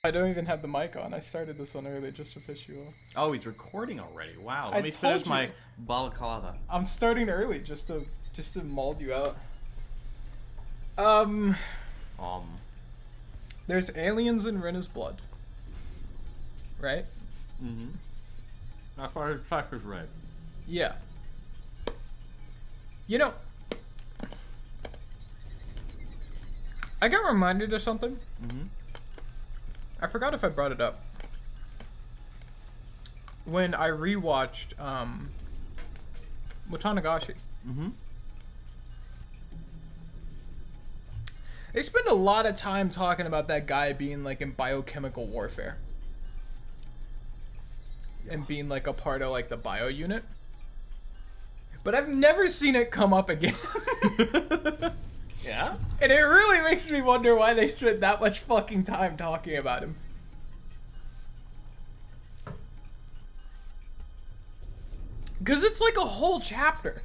I don't even have the mic on. I started this one early just to piss you off. Oh, he's recording already. Wow. I Let me told finish you. my balaclava. I'm starting early just to maul you out. There's aliens in Rinna's blood. Right? Mm-hmm. That's why his pack is red. Yeah. You know, I got reminded of something. Mm-hmm. I forgot if I brought it up. When I rewatched Watanagashi. Mm-hmm. They spend a lot of time talking about that guy being like in biochemical warfare. And being like a part of like the bio unit. But I've never seen it come up again. Yeah? And it really makes me wonder why they spent that much fucking time talking about him. Because it's like a whole chapter.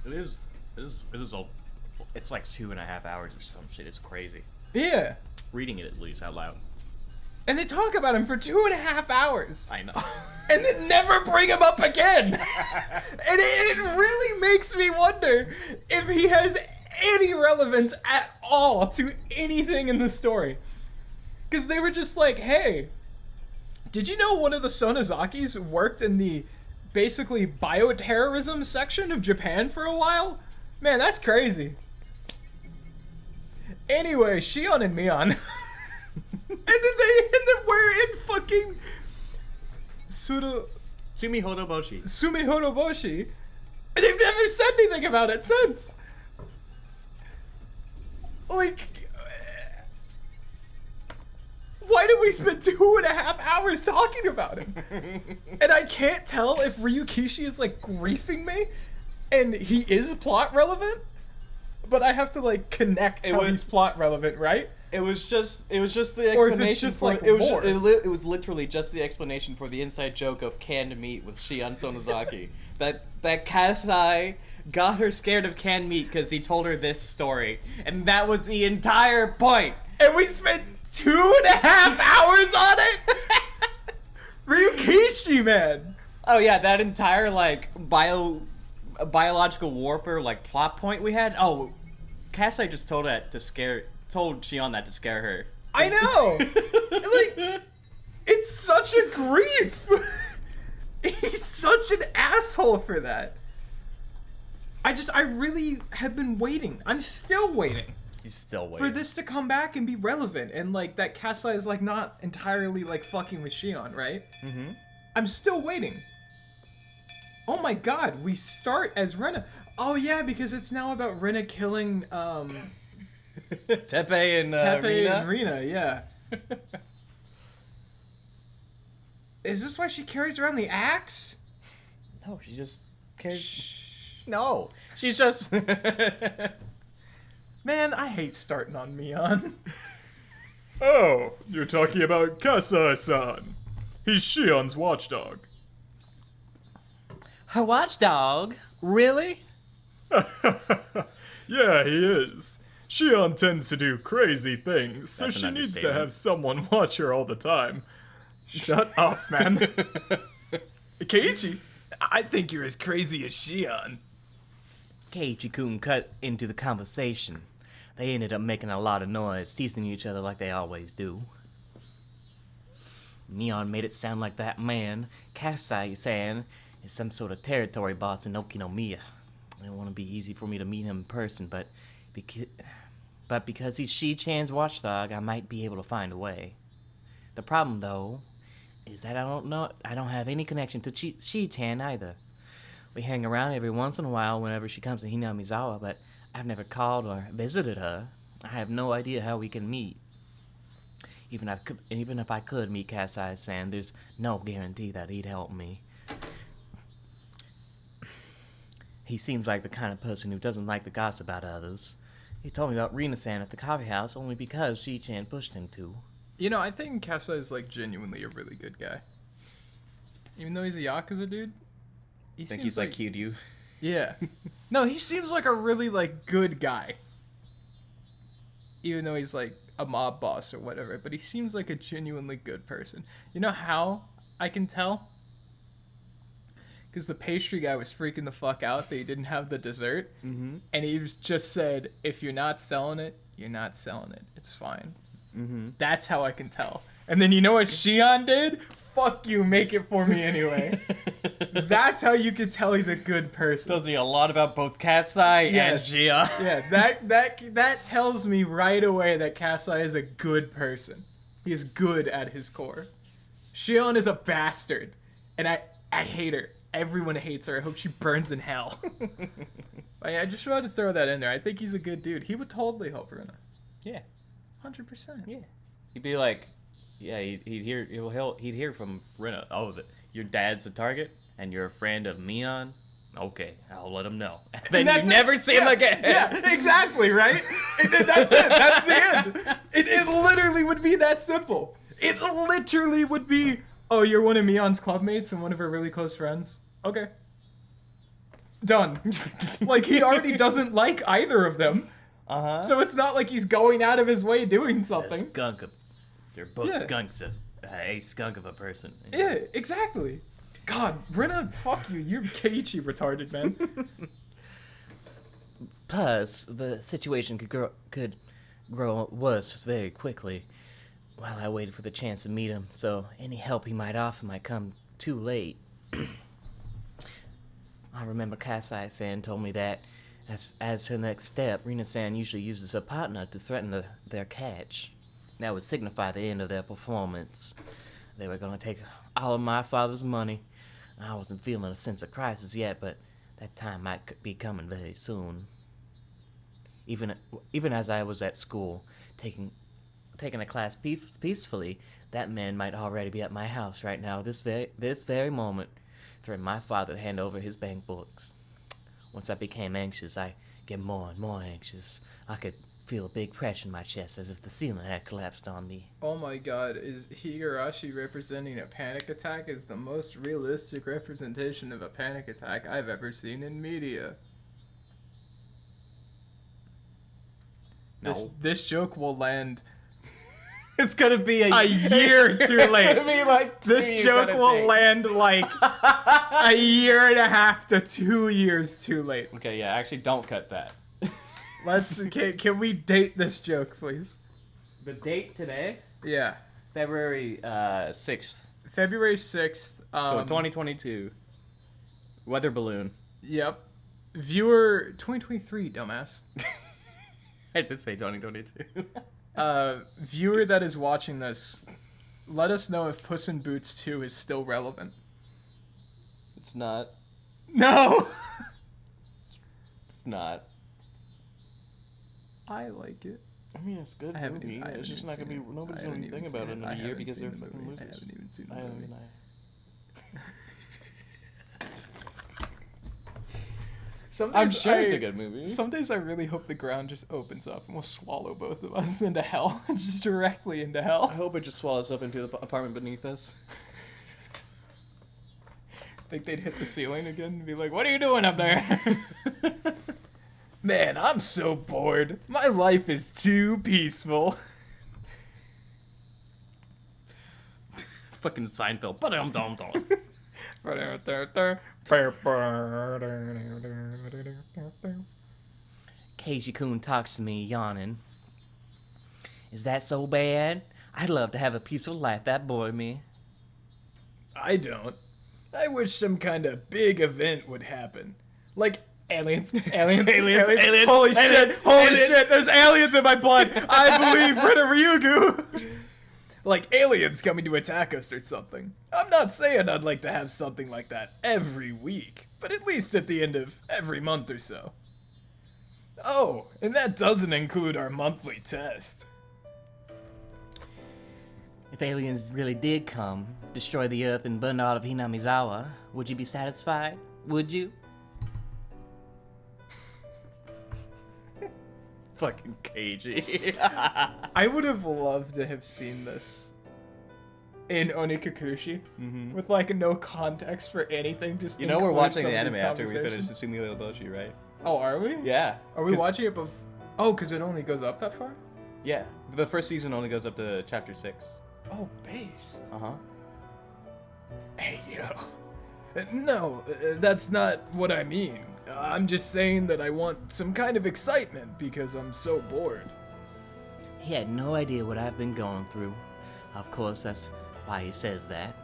It's like 2.5 hours or some shit. It's crazy. Yeah. Reading it at least out loud. And they talk about him for 2.5 hours. I know. And then never bring him up again. And it really makes me wonder if he has any relevance at all to anything in the story. Because they were just like, hey, did you know one of the Sonozakis worked in the basically bioterrorism section of Japan for a while? Man, that's crazy. Anyway, Shion and Mion. and then we're in fucking Tsumihoroboshi. And they've never said anything about it since. Like, why did we spend 2.5 hours talking about him? And I can't tell if Ryukishi is like griefing me and he is plot relevant, but I have to like connect how he's plot relevant, right? It was just the explanation. Or if it's just for, like it was lore. it was literally just the explanation for the inside joke of canned meat with Shion Sonozaki. that Kasai got her scared of canned meat because he told her this story, and that was the entire point. And we spent 2.5 hours on it. Ryukishi, man. Oh yeah, that entire like biological warfare like plot point we had. Oh, Kasai just told Shion that to scare her. I know. Like, it's such a grief. He's such an asshole for that. I really have been waiting. I'm still waiting. He's still waiting. For this to come back and be relevant, and like that Kasai is like not entirely like fucking with Shion, right? Mm-hmm. I'm still waiting. Oh my god, we start as Rena. Oh yeah, because it's now about Rena killing Teppei and Rina, yeah. Is this why she carries around the axe? No, she just carries. Shh. No, she's just. Man, I hate starting on Mion. Oh, you're talking about Kasai-san. He's Shion's watchdog. Her watchdog? Really? Yeah, he is. Shion tends to do crazy things, so That's she an needs to understatement. have someone watch her all the time. Shut up, man. Keiichi, I think you're as crazy as Shion. Keiichi-kun cut into the conversation. They ended up making a lot of noise, teasing each other like they always do. Neon made it sound like that man, Kasai-san, is some sort of territory boss in Okinomiya. It won't be easy for me to meet him in person, but because he's Shi-chan's watchdog, I might be able to find a way. The problem, though, is that I don't have any connection to Shi-chan either. We hang around every once in a while whenever she comes to Hinamizawa, but I've never called or visited her. I have no idea how we can meet. Even if I could meet Kasai-san, there's no guarantee that he'd help me. He seems like the kind of person who doesn't like to gossip about others. He told me about Rina-san at the coffee house only because Shi-chan pushed him to. You know, I think Kasai is like genuinely a really good guy. Even though he's a Yakuza dude. He Think seems he's like Kiryu? Yeah. No, he seems like a really like good guy. even though he's like a mob boss or whatever, but he seems like a genuinely good person. You know how I can tell? Because the pastry guy was freaking the fuck out that he didn't have the dessert. Mm-hmm. And he just said, if you're not selling it, you're not selling it. It's fine. Mm-hmm. That's how I can tell. And then you know what Shion did? Fuck you, make it for me anyway. That's how you can tell he's a good person. Tells you a lot about both Katsai Yes. and Gia. Yeah, that tells me right away that Kasai is a good person. He is good at his core. Shion is a bastard. And I hate her. Everyone hates her. I hope she burns in hell. But yeah, I just wanted to throw that in there. I think he's a good dude. He would totally help Runa. Yeah. 100%. Yeah. He'd be like, yeah, he'd hear from Rena. Oh, your dad's a target, and you're a friend of Mion. Okay, I'll let him know. Then you never see him again. Yeah, exactly, right? That's it. That's the end. It literally would be that simple. It literally would be, oh, you're one of Mion's clubmates and one of her really close friends? Okay. Done. Like, he already doesn't like either of them. Uh-huh. So it's not like he's going out of his way doing something. They're both Yeah. skunks. A skunk of a person. Yeah, exactly. God, Brenna, fuck you. You're Keiichi retarded, man. Plus, the situation could grow worse very quickly while I waited for the chance to meet him, so any help he might offer might come too late. I remember Kasai-san told me that as her next step, Rina-san usually uses her partner to threaten their catch. That would signify the end of their performance. They were going to take all of my father's money. I wasn't feeling a sense of crisis yet, but that time might be coming very soon. Even as I was at school, taking a class peacefully, that man might already be at my house right now, this very moment, threatening my father to hand over his bank books. Once I became anxious, I get more and more anxious. I could feel a big pressure in my chest as if the ceiling had collapsed on me. Oh my god, is Higurashi representing a panic attack is the most realistic representation of a panic attack I've ever seen in media. No. This joke will land It's gonna be a year too late. It's gonna be like 2 This years joke out of will date. land like a year and a half to 2 years too late. Okay, yeah, actually, don't cut that. Can we date this joke, please? The date today, Yeah. February 6th, February 6th. so 2022. Weather balloon. Yep. Viewer 2023, dumbass. I did say 2022. Viewer that is watching this, let us know if Puss in Boots 2 is still relevant. It's not. No! It's not. I like it. I mean, it's a good I haven't movie. even- I It's just haven't not gonna be. seen it. Nobody's I gonna haven't think even about it seen in it. I a year haven't because seen they're the fucking movie. I losers. haven't even seen the I haven't movie. even. Some I'm days sure it's a good movie. Some days I really hope the ground just opens up and will swallow both of us into hell. Just directly into I hell. hope it just swallows up into the apartment beneath us. Think they'd hit the ceiling again and be like, what are you doing up there? Man, I'm so bored. My life is too peaceful. Fucking Seinfeld. Ba-dum-dum-dum. Keiji-kun talks to me, yawning. Is that so bad? I'd love to have a peaceful life, that bored me. I don't. I wish some kind of big event would happen. Like aliens. Aliens. Aliens. Holy Aliens. shit. Holy Aliens. shit. There's aliens in my blood. I believe Rita Ryugu. Like aliens coming to attack us or something. I'm not saying I'd like to have something like that every week, but at least at the end of every month or so. Oh, and that doesn't include our monthly test. If aliens really did come, destroy the earth and burn all of Hinamizawa, would you be satisfied? Would you? Fucking cagey. I would have loved to have seen this in Onikakushi with like no context for anything. Just You know we're include watching some the of anime these after we finish conversations. the Tsumihoroboshi, right? Oh, are we? Yeah. Are we watching it? Oh, because it only goes up that far. Yeah, the first season only goes up to chapter 6. Oh, based. Uh-huh. Hey, yo. No, that's not what I mean. I'm just saying that I want some kind of excitement because I'm so bored. He had no idea what I've been going through. Of course, that's why he says that.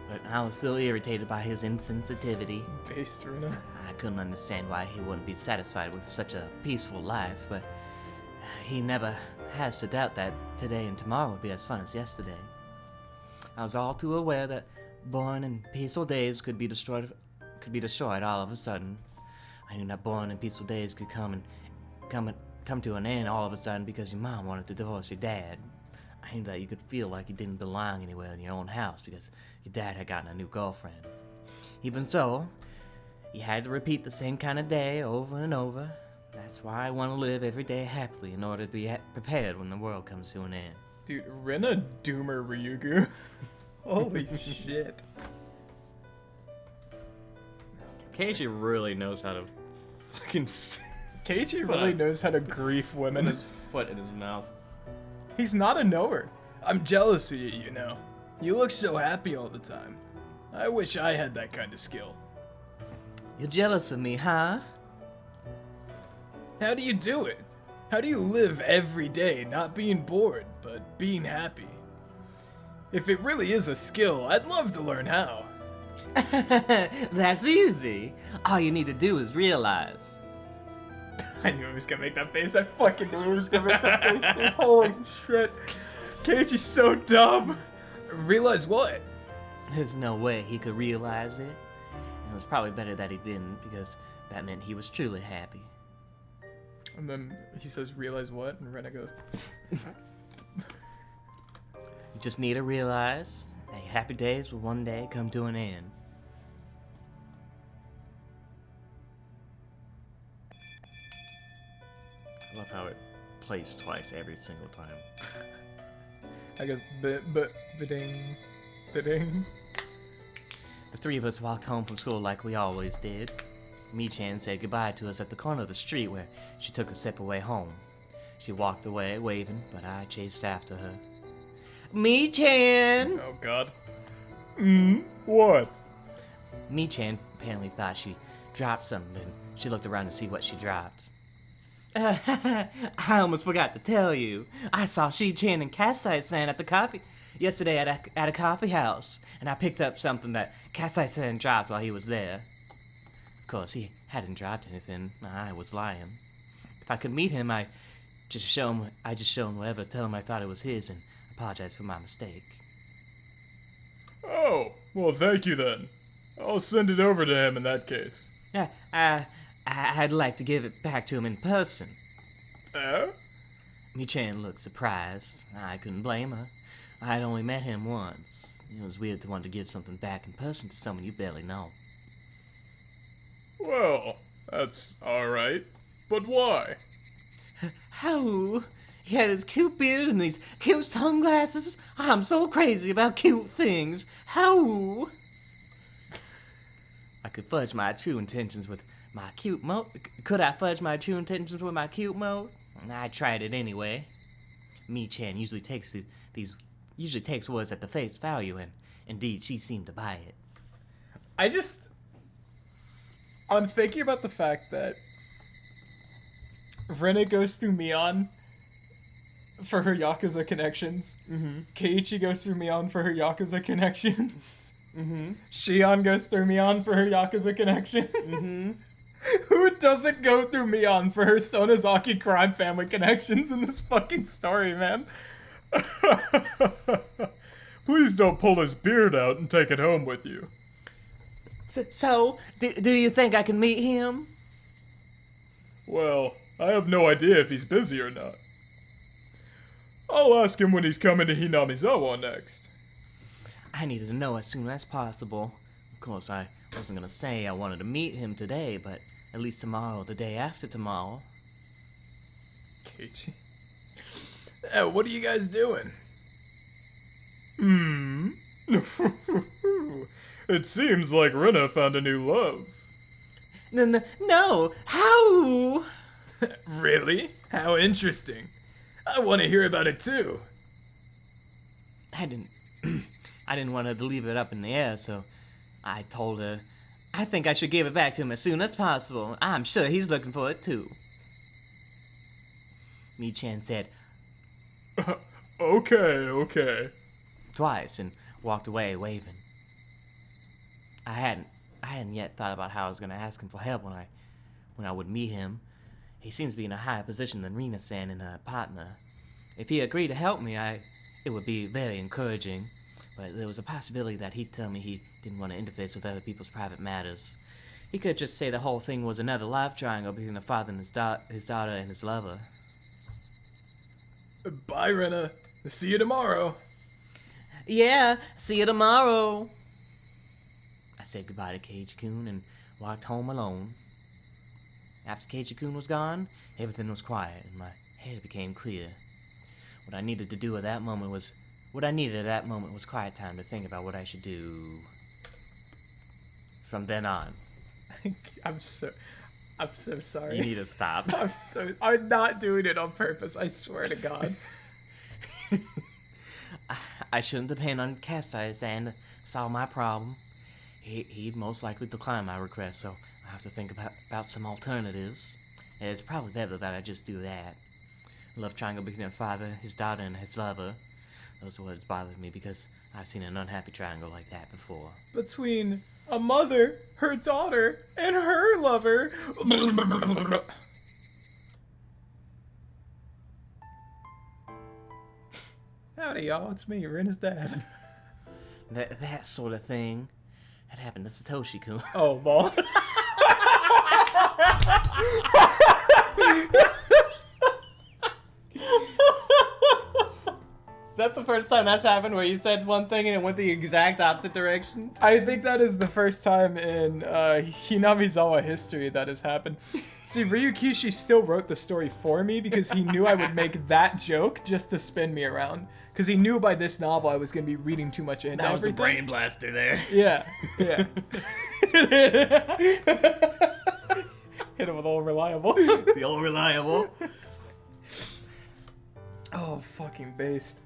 But I was still irritated by his insensitivity. Based, Rena. I couldn't understand why he wouldn't be satisfied with such a peaceful life, but he never has to doubt that today and tomorrow will be as fun as yesterday. I was all too aware that boring and peaceful days could be destroyed all of a sudden. I knew that boring and peaceful days could come to an end all of a sudden because your mom wanted to divorce your dad. I knew that you could feel like you didn't belong anywhere in your own house because your dad had gotten a new girlfriend. Even so, you had to repeat the same kind of day over and over. That's why I want to live every day happily in order to be prepared when the world comes to an end. Dude, Rena Doomer Ryugu. Holy shit. Keiichi really knows how to fucking Keiichi really knows how to grief put women. his foot in his mouth. He's not a knower. I'm jealous of you, you know. You look so happy all the time. I wish I had that kind of skill. You're jealous of me, huh? How do you do it? How do you live every day not being bored, but being happy? If it really is a skill, I'd love to learn how. That's easy. All you need to do is realize. I knew he was gonna make that face. I fucking knew he was gonna make that face. Dude. Holy shit. Keiichi's so dumb. Realize what? There's no way he could realize it. And it was probably better that he didn't, because that meant he was truly happy. And then he says, realize what? And Rena goes, You just need to realize that your happy days will one day come to an end. I love how it plays twice every single time. I goes, ba-ding, ba-ding. The three of us walked home from school like we always did. Mi-chan said goodbye to us at the corner of the street where she took a separate way home. She walked away, waving, but I chased after her. Mi-chan! Oh god. What? Mi-chan apparently thought she dropped something, and she looked around to see what she dropped. I almost forgot to tell you. I saw Shi-chan and Kasai-san at the coffee yesterday at a coffee house, and I picked up something that Kasai-san dropped while he was there. Of course, he hadn't dropped anything. I was lying. If I could meet him, I just show him whatever, tell him I thought it was his, and apologize for my mistake. Oh, well, thank you then. I'll send it over to him in that case. I'd like to give it back to him in person. Eh? Mi-chan looked surprised. I couldn't blame her. I'd only met him once. It was weird to want to give something back in person to someone you barely know. Well, that's alright. But why? How? He had his cute beard and these cute sunglasses. I'm so crazy about cute things. How? I could fudge my true intentions with my cute mode. Could I fudge my true intentions with my cute mode? I tried it anyway. Mi-chan usually takes words at the face value, and indeed she seemed to buy it. I'm thinking about the fact that Rena goes through Mion for her Yakuza connections. Mm-hmm. Keiichi goes through Mion for her Yakuza connections. Mm-hmm. Shion goes through Mion for her Yakuza connections. Mm-hmm. Who doesn't go through Mion for her Sonozaki crime family connections in this fucking story, man? Please don't pull his beard out and take it home with you. So, do you think I can meet him? Well, I have no idea if he's busy or not. I'll ask him when he's coming to Hinamizawa next. I needed to know as soon as possible. Of course, I wasn't gonna say I wanted to meet him today, but at least tomorrow or the day after tomorrow. Keiichi. What are you guys doing? It seems like Rena found a new love. No, how? Really? How interesting. I want to hear about it too. I didn't want her to leave it up in the air, so I told her I think I should give it back to him as soon as possible. I'm sure he's looking for it too. Mi-chan said Okay. twice and walked away waving. I hadn't yet thought about how I was going to ask him for help when I would meet him. He seems to be in a higher position than Rina-san and her partner. If he agreed to help me, it would be very encouraging, but there was a possibility that he'd tell me he didn't want to interface with other people's private matters. He could just say the whole thing was another love triangle between the father and his daughter and his lover. Bye, Rena. See you tomorrow. Yeah, see you tomorrow. I said goodbye to Keiji-kun and walked home alone. After Keiji-kun was gone, everything was quiet and my head became clear. What I needed at that moment was quiet time to think about what I should do from then on. I'm so sorry. You need to stop. I'm not doing it on purpose, I swear to God. I shouldn't depend on Kasai-san to solve my problem. He'd most likely decline my request, so I have to think about some alternatives. And it's probably better that I just do that. Love triangle between a father, his daughter, and his lover. Those words bothered me because I've seen an unhappy triangle like that before. Between a mother, her daughter, and her lover. Howdy, y'all. It's me, Rena's dad. That sort of thing. That happened to Satoshi-kun. Oh, lol. Is that the first time that's happened where you said one thing and it went the exact opposite direction? I think that is the first time in Hinamizawa history that has happened. See, Ryukishi still wrote the story for me because he knew I would make that joke just to spin me around. Because he knew by this novel I was going to be reading too much into That was a everything. brain blaster there. Yeah. Hit him with old reliable. The old reliable. Oh, fucking based.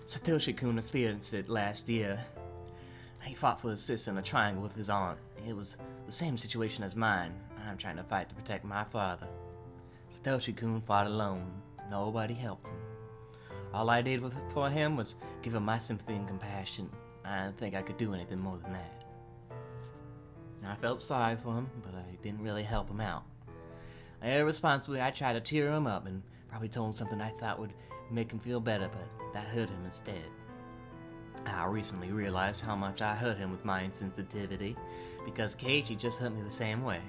Satoshi-kun experienced it last year. He fought for his sister in a triangle with his aunt. It was the same situation as mine. I'm trying to fight to protect my father. Satoshi-kun fought alone. Nobody helped him. All I did for him was give him my sympathy and compassion. I didn't think I could do anything more than that. I felt sorry for him, but I didn't really help him out. Irresponsibly, I tried to cheer him up and probably told him something I thought would make him feel better, but that hurt him instead. I recently realized how much I hurt him with my insensitivity, because Keiji just hurt me the same way.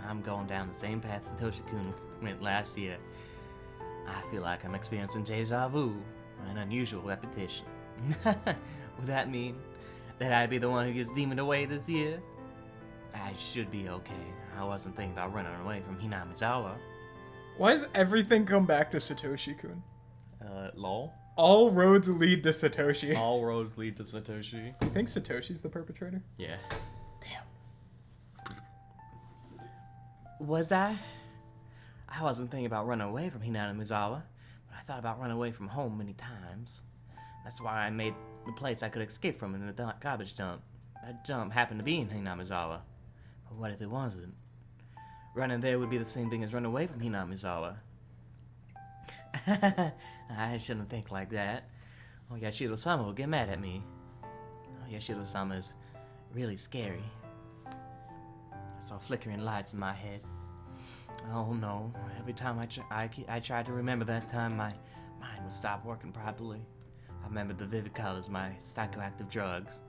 I'm going down the same path Satoshi-kun went last year. I feel like I'm experiencing deja vu, an unusual repetition. Would that mean that I'd be the one who gets demoned away this year? I should be okay. I wasn't thinking about running away from Hinamizawa. Why does everything come back to Satoshi-kun? Lol. All roads lead to Satoshi. All roads lead to Satoshi. You think Satoshi's the perpetrator? Yeah. Was I? I wasn't thinking about running away from Hinamizawa, but I thought about running away from home many times. That's why I made the place I could escape from in the garbage dump. That dump happened to be in Hinamizawa. But what if it wasn't? Running there would be the same thing as running away from Hinamizawa. I shouldn't think like that. Oh, Yashiro-sama will get mad at me. Oh, Yashiro-sama is really scary. I saw flickering lights in my head. Oh no, every time I tried to remember that time, my mind would stop working properly. I remembered the vivid colors, my psychoactive drugs.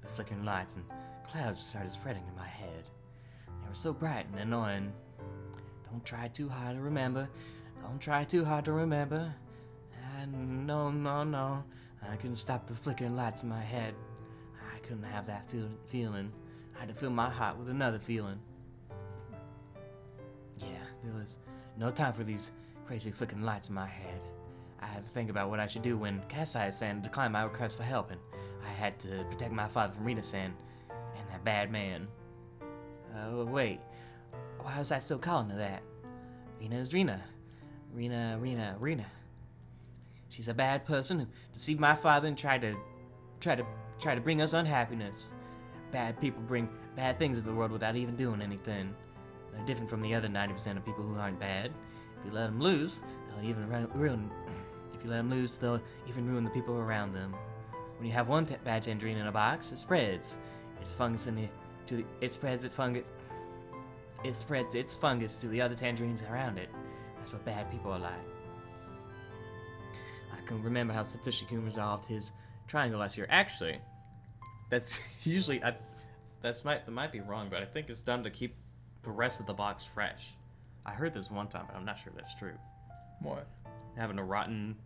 The flickering lights and clouds started spreading in my head. They were so bright and annoying. Don't try too hard to remember. Don't try too hard to remember. No. I couldn't stop the flickering lights in my head. I couldn't have that feeling. I had to fill my heart with another feeling. Yeah, there was no time for these crazy flickering lights in my head. I had to think about what I should do when Kasai-san declined my request for help, and I had to protect my father from Rina-san and that bad man. Wait, why was I still calling her that? Rina is Rina. Rena. She's a bad person who deceived my father and tried to bring us unhappiness. Bad people bring bad things into the world without even doing anything. They're different from the other 90% of people who aren't bad. If you let them loose, they'll even ruin. If you let them loose, they'll even ruin the people around them. When you have one bad tangerine in a box, it spreads. It spreads its fungus to the other tangerines around it. That's what bad people are like. I can remember how Satoshi-kun resolved his triangle last year. Actually, that's usually that might be wrong, but I think it's done to keep the rest of the box fresh. I heard this one time, but I'm not sure that's true. What? Having a rotten,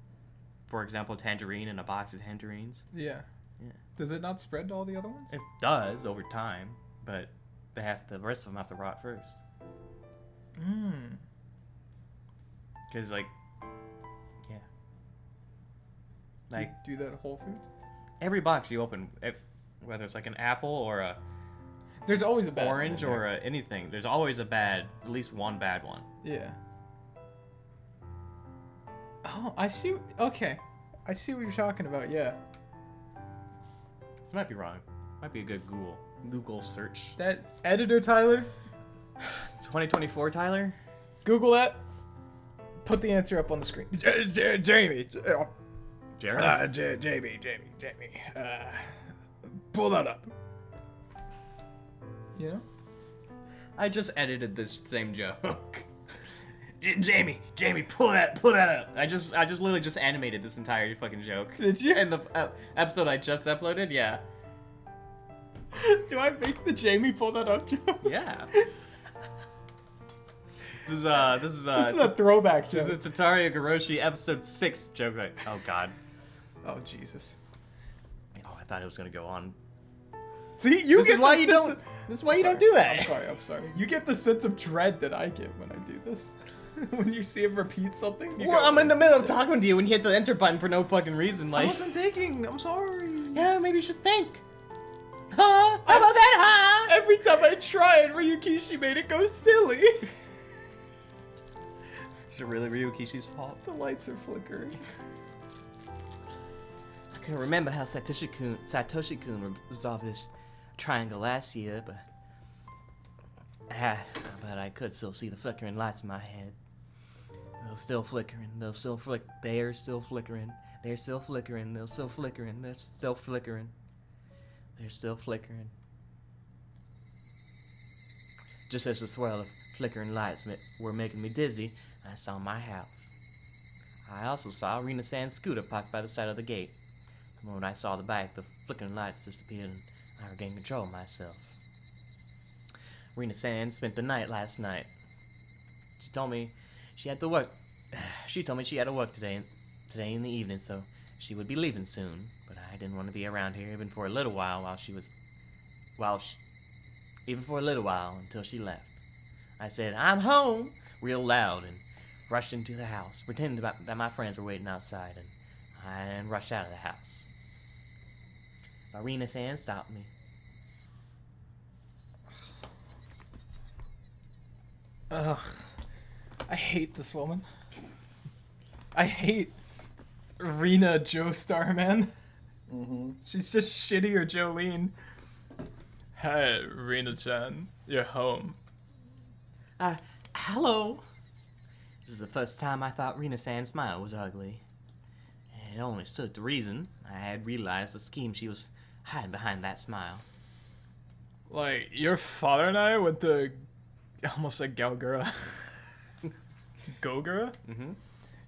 for example, tangerine in a box of tangerines. Yeah. Yeah. Does it not spread to all the other ones? It does over time, but the rest of them have to rot first. Because yeah. Do you do that at Whole Foods? Every box you open, whether it's like an apple or a There's always a bad orange one in or there. anything, there's always at least one bad one. Yeah. Oh, I see. Okay. I see what you're talking about, yeah. This might be wrong. Might be a good Google search. That editor, Tyler, 2024, Tyler? Google that. Put the answer up on the screen. Jamie. Jared? Jamie. Pull that up. You know? I just edited this same joke. Jamie, pull that up. I just literally just animated this entire fucking joke. Did you? In the episode I just uploaded, yeah. Do I make the Jamie pull that up joke? Yeah. This is This is a throwback joke. This is Tatari Higurashi episode 6 joke. Oh god. Oh Jesus. Oh, I thought it was gonna go on. See, you This get is why the you sense don't. of- This is why you don't do that. I'm sorry. You get the sense of dread that I get when I do this. When you see him repeat something. You Well, go, I'm in the middle of talking to you and you hit the enter button for no fucking reason. I Like, wasn't thinking. I'm sorry. yeah, maybe you should think. Huh? How about that, huh? Every time I tried, Ryukishi made it go silly. Is it really Ryukishi's fault? The lights are flickering. I can remember how Satoshi-kun resolved this triangle last year, but I could still see the flickering lights in my head. They're still flickering. They're still flickering. They're still flickering. They're still flickering. They're still flickering. They're still flickering. They're still flickering. Just as the swirl of flickering lights were making me dizzy, I saw my house. I also saw Rina-san's scooter parked by the side of the gate. The moment I saw the bike, the flickering lights disappeared and I regained control of myself. Rina-san spent the night last night. She told me she had to work. She told me she had to work today in the evening, so she would be leaving soon. But I didn't want to be around here even for a little while until she left. I said, "I'm home," real loud, and rushed into the house, pretending that my friends were waiting outside, and I rushed out of the house. But Rina-san stopped me. Ugh. I hate this woman. I hate Rina Joestar, man. She's just shittier Jolene. Hey, Rina-chan, you're home. Hello. This is the first time I thought Rina-san's smile was ugly. It only stood to reason. I had realized the scheme she was hiding behind that smile. Like, your father and I went to... Almost like Galgura. Gogura? Mm-hmm.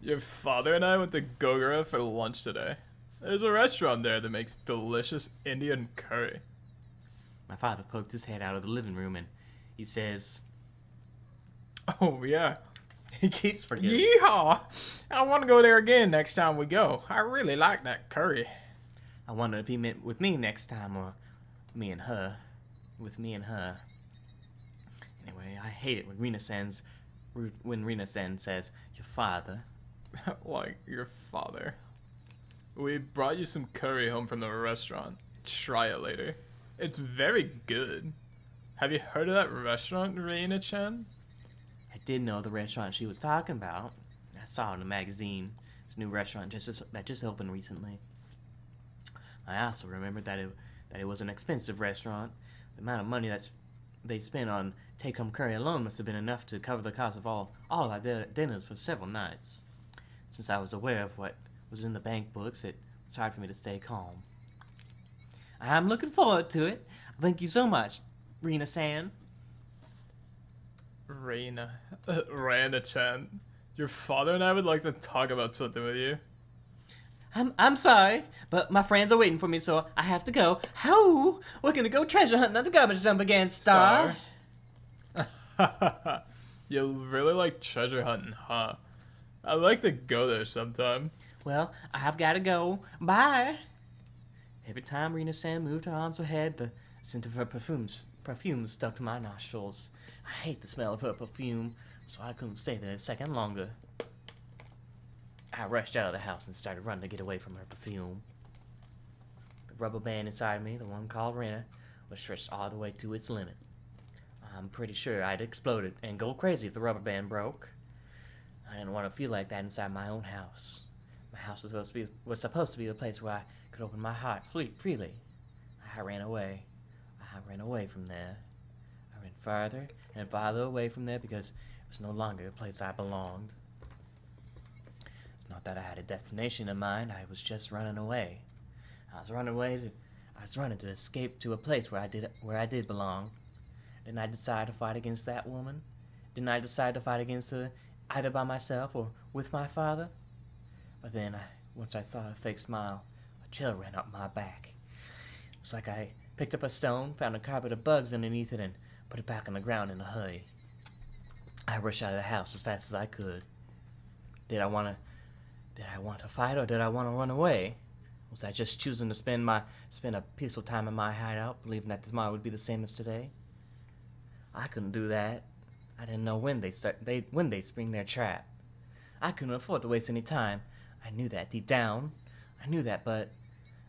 Your father and I went to Gogura for lunch today. There's a restaurant there that makes delicious Indian curry. My father poked his head out of the living room and he says, Oh, yeah. he keeps forgetting. Yeehaw! I want to go there again next time we go. I really like that curry. I wondered if he meant with me next time or me and her. With me and her. Anyway, I hate it when Rina-san says, your father. Like your father. We brought you some curry home from the restaurant. Try it later. It's very good. Have you heard of that restaurant, Reina-chan? I did know the restaurant she was talking about. saw in a magazine. This new restaurant that just opened recently. I also remembered that it was an expensive restaurant. The amount of money they spent on take-home curry alone must have been enough to cover the cost of all our dinners for several nights. Since I was aware of what was in the bank books, it was hard for me to stay calm. I'm looking forward to it. Thank you so much, Rina-san. Rana-chan. Your father and I would like to talk about something with you. I'm sorry, but my friends are waiting for me, so I have to go. How? We're gonna go treasure hunting at the garbage dump again, Star. You really like treasure hunting, huh? I'd like to go there sometime. Well, I've gotta go. Bye. Every time Rina-san moved her arms ahead, the scent of her perfume stuck to my nostrils. I hate the smell of her perfume, so I couldn't stay there a second longer. I rushed out of the house and started running to get away from her perfume. The rubber band inside me, the one called Rena, was stretched all the way to its limit. I'm pretty sure I'd exploded and go crazy if the rubber band broke. I didn't want to feel like that inside my own house. My house was supposed to be the place where I could open my heart freely. I ran away. I ran away from there. I ran farther and farther away from there because it was no longer a place I belonged. It's not that I had a destination in mind. I was just running away. I was running to escape to a place where I did belong. Didn't I decide to fight against that woman? Didn't I decide to fight against her either by myself or with my father? But then, once I saw her fake smile, a chill ran up my back. It's like I picked up a stone, found a carpet of bugs underneath it, and put it back on the ground in a hurry. I rushed out of the house as fast as I could. Did I want to fight, or did I want to run away? Was I just choosing to spend a peaceful time in my hideout, believing that tomorrow would be the same as today? I couldn't do that. I didn't know when they spring their trap. I couldn't afford to waste any time. I knew that deep down. I knew that, but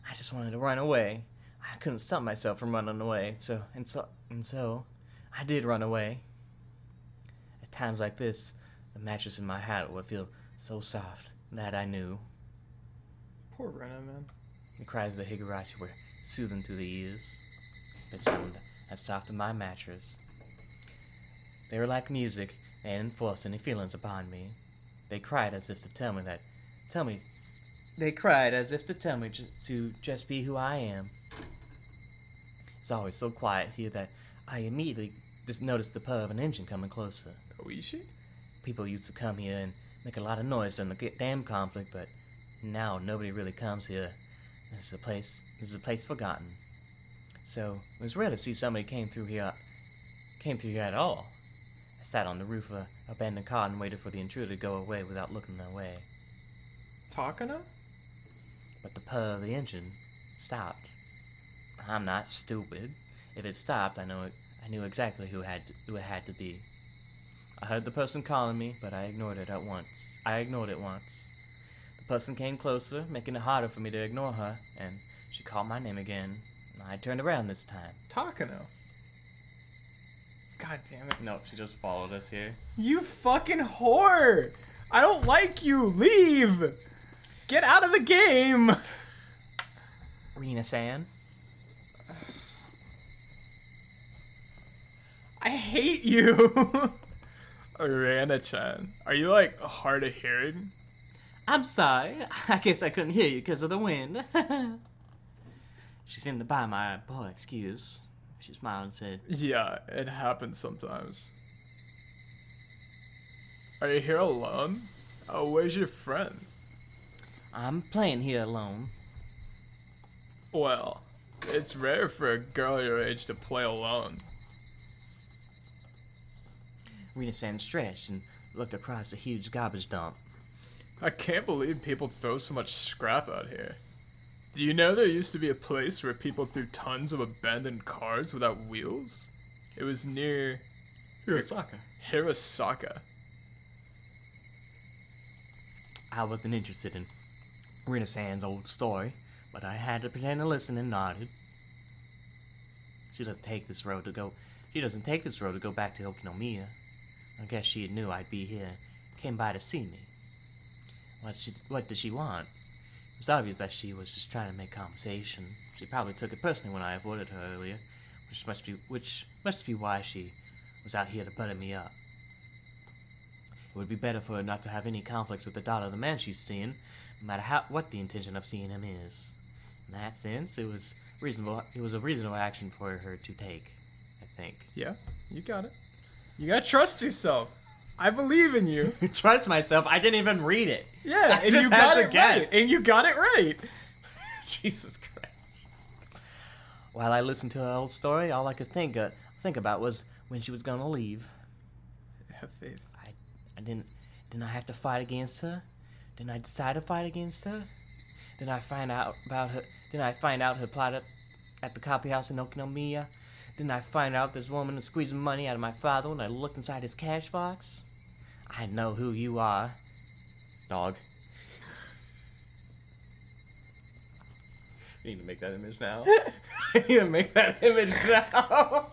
I just wanted to run away. I couldn't stop myself from running away. So I did run away. At times like this, the mattress in my hideout would feel so soft that I knew. Poor Rena, man. The cries of the Higurashi were soothing to the ears. They sounded as soft as my mattress. They were like music, and didn't force any feelings upon me. They cried as if to tell me to just be who I am. It's always so quiet here that I immediately just noticed the purr of an engine coming closer. Oishi? People used to come here and make a lot of noise during the dam conflict, but now nobody really comes here. This is a place forgotten. So it was rare to see somebody came through here at all. I sat on the roof of an abandoned car and waited for the intruder to go away without looking their way. Takano? But the purr of the engine stopped. I'm not stupid. If it stopped, I knew exactly who it had to be. I heard the person calling me, but I ignored it once. The person came closer, making it harder for me to ignore her, and she called my name again. I turned around this time. Takano. God damn it. No, she just followed us here. You fucking whore! I don't like you! Leave! Get out of the game! Rina-san? I hate you! Rana-chan, are you like hard of hearing? I'm sorry. I guess I couldn't hear you because of the wind. She seemed to buy my poor excuse. She smiled and said, Yeah, it happens sometimes. Are you here alone? Where's your friend? I'm playing here alone. Well, it's rare for a girl your age to play alone. Rina-san stretched and looked across the huge garbage dump. I can't believe people throw so much scrap out here. Do you know there used to be a place where people threw tons of abandoned cars without wheels? It was near Hirosaka. I wasn't interested in Rina-san's old story, but I had to pretend to listen and nodded. She doesn't take this road to go back to Okinomiya. I guess she knew I'd be here, came by to see me. What did she want? It was obvious that she was just trying to make conversation. She probably took it personally when I avoided her earlier, which must be why she was out here to butter me up. It would be better for her not to have any conflicts with the daughter of the man she's seeing, no matter what the intention of seeing him is. In that sense, it was reasonable. It was a reasonable action for her to take, I think. Yeah, you got it. You gotta trust yourself. I believe in you. Trust myself. I didn't even read it. Yeah, and just you got had it to guess. right. And you got it right. Jesus Christ. While I listened to her old story, all I could think about was when she was gonna leave. Have faith. I didn't I have to fight against her? Didn't I decide to fight against her? Didn't I find out her plot at the coffee house in Okinomiya? Didn't I find out this woman was squeezing money out of my father when I looked inside his cash box? I know who you are. Dog. You need to make that image now. You need to make that image now.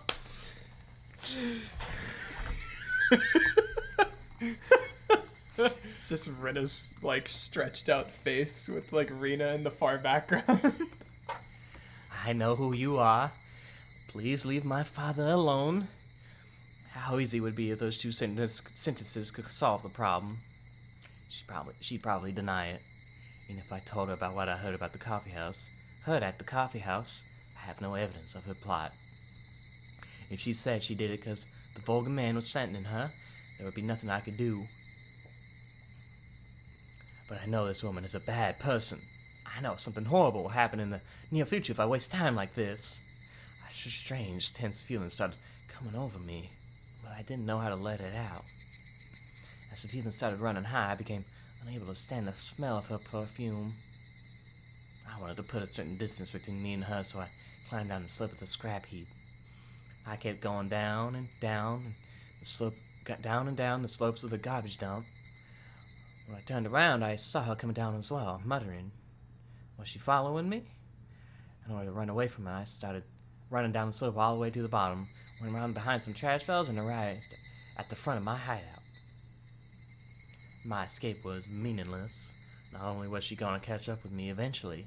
It's just Rena's, like, stretched out face with, like, Rena in the far background. I know who you are. Please leave my father alone. How easy it would be if those two sentences could solve the problem. She'd probably deny it. And if I told her about what I heard at the coffee house, I have no evidence of her plot. If she said she did it because the vulgar man was threatening her, there would be nothing I could do. But I know this woman is a bad person. I know something horrible will happen in the near future if I waste time like this. A strange, tense feeling started coming over me, but I didn't know how to let it out. As the feeling started running high, I became unable to stand the smell of her perfume. I wanted to put a certain distance between me and her, so I climbed down the slope of the scrap heap. I kept going down and down, and got down and down the slopes of the garbage dump. When I turned around, I saw her coming down as well, muttering. Was she following me? In order to run away from her, I started running down the slope all the way to the bottom, went around behind some trash bales, and arrived at the front of my hideout. My escape was meaningless. Not only was she going to catch up with me eventually,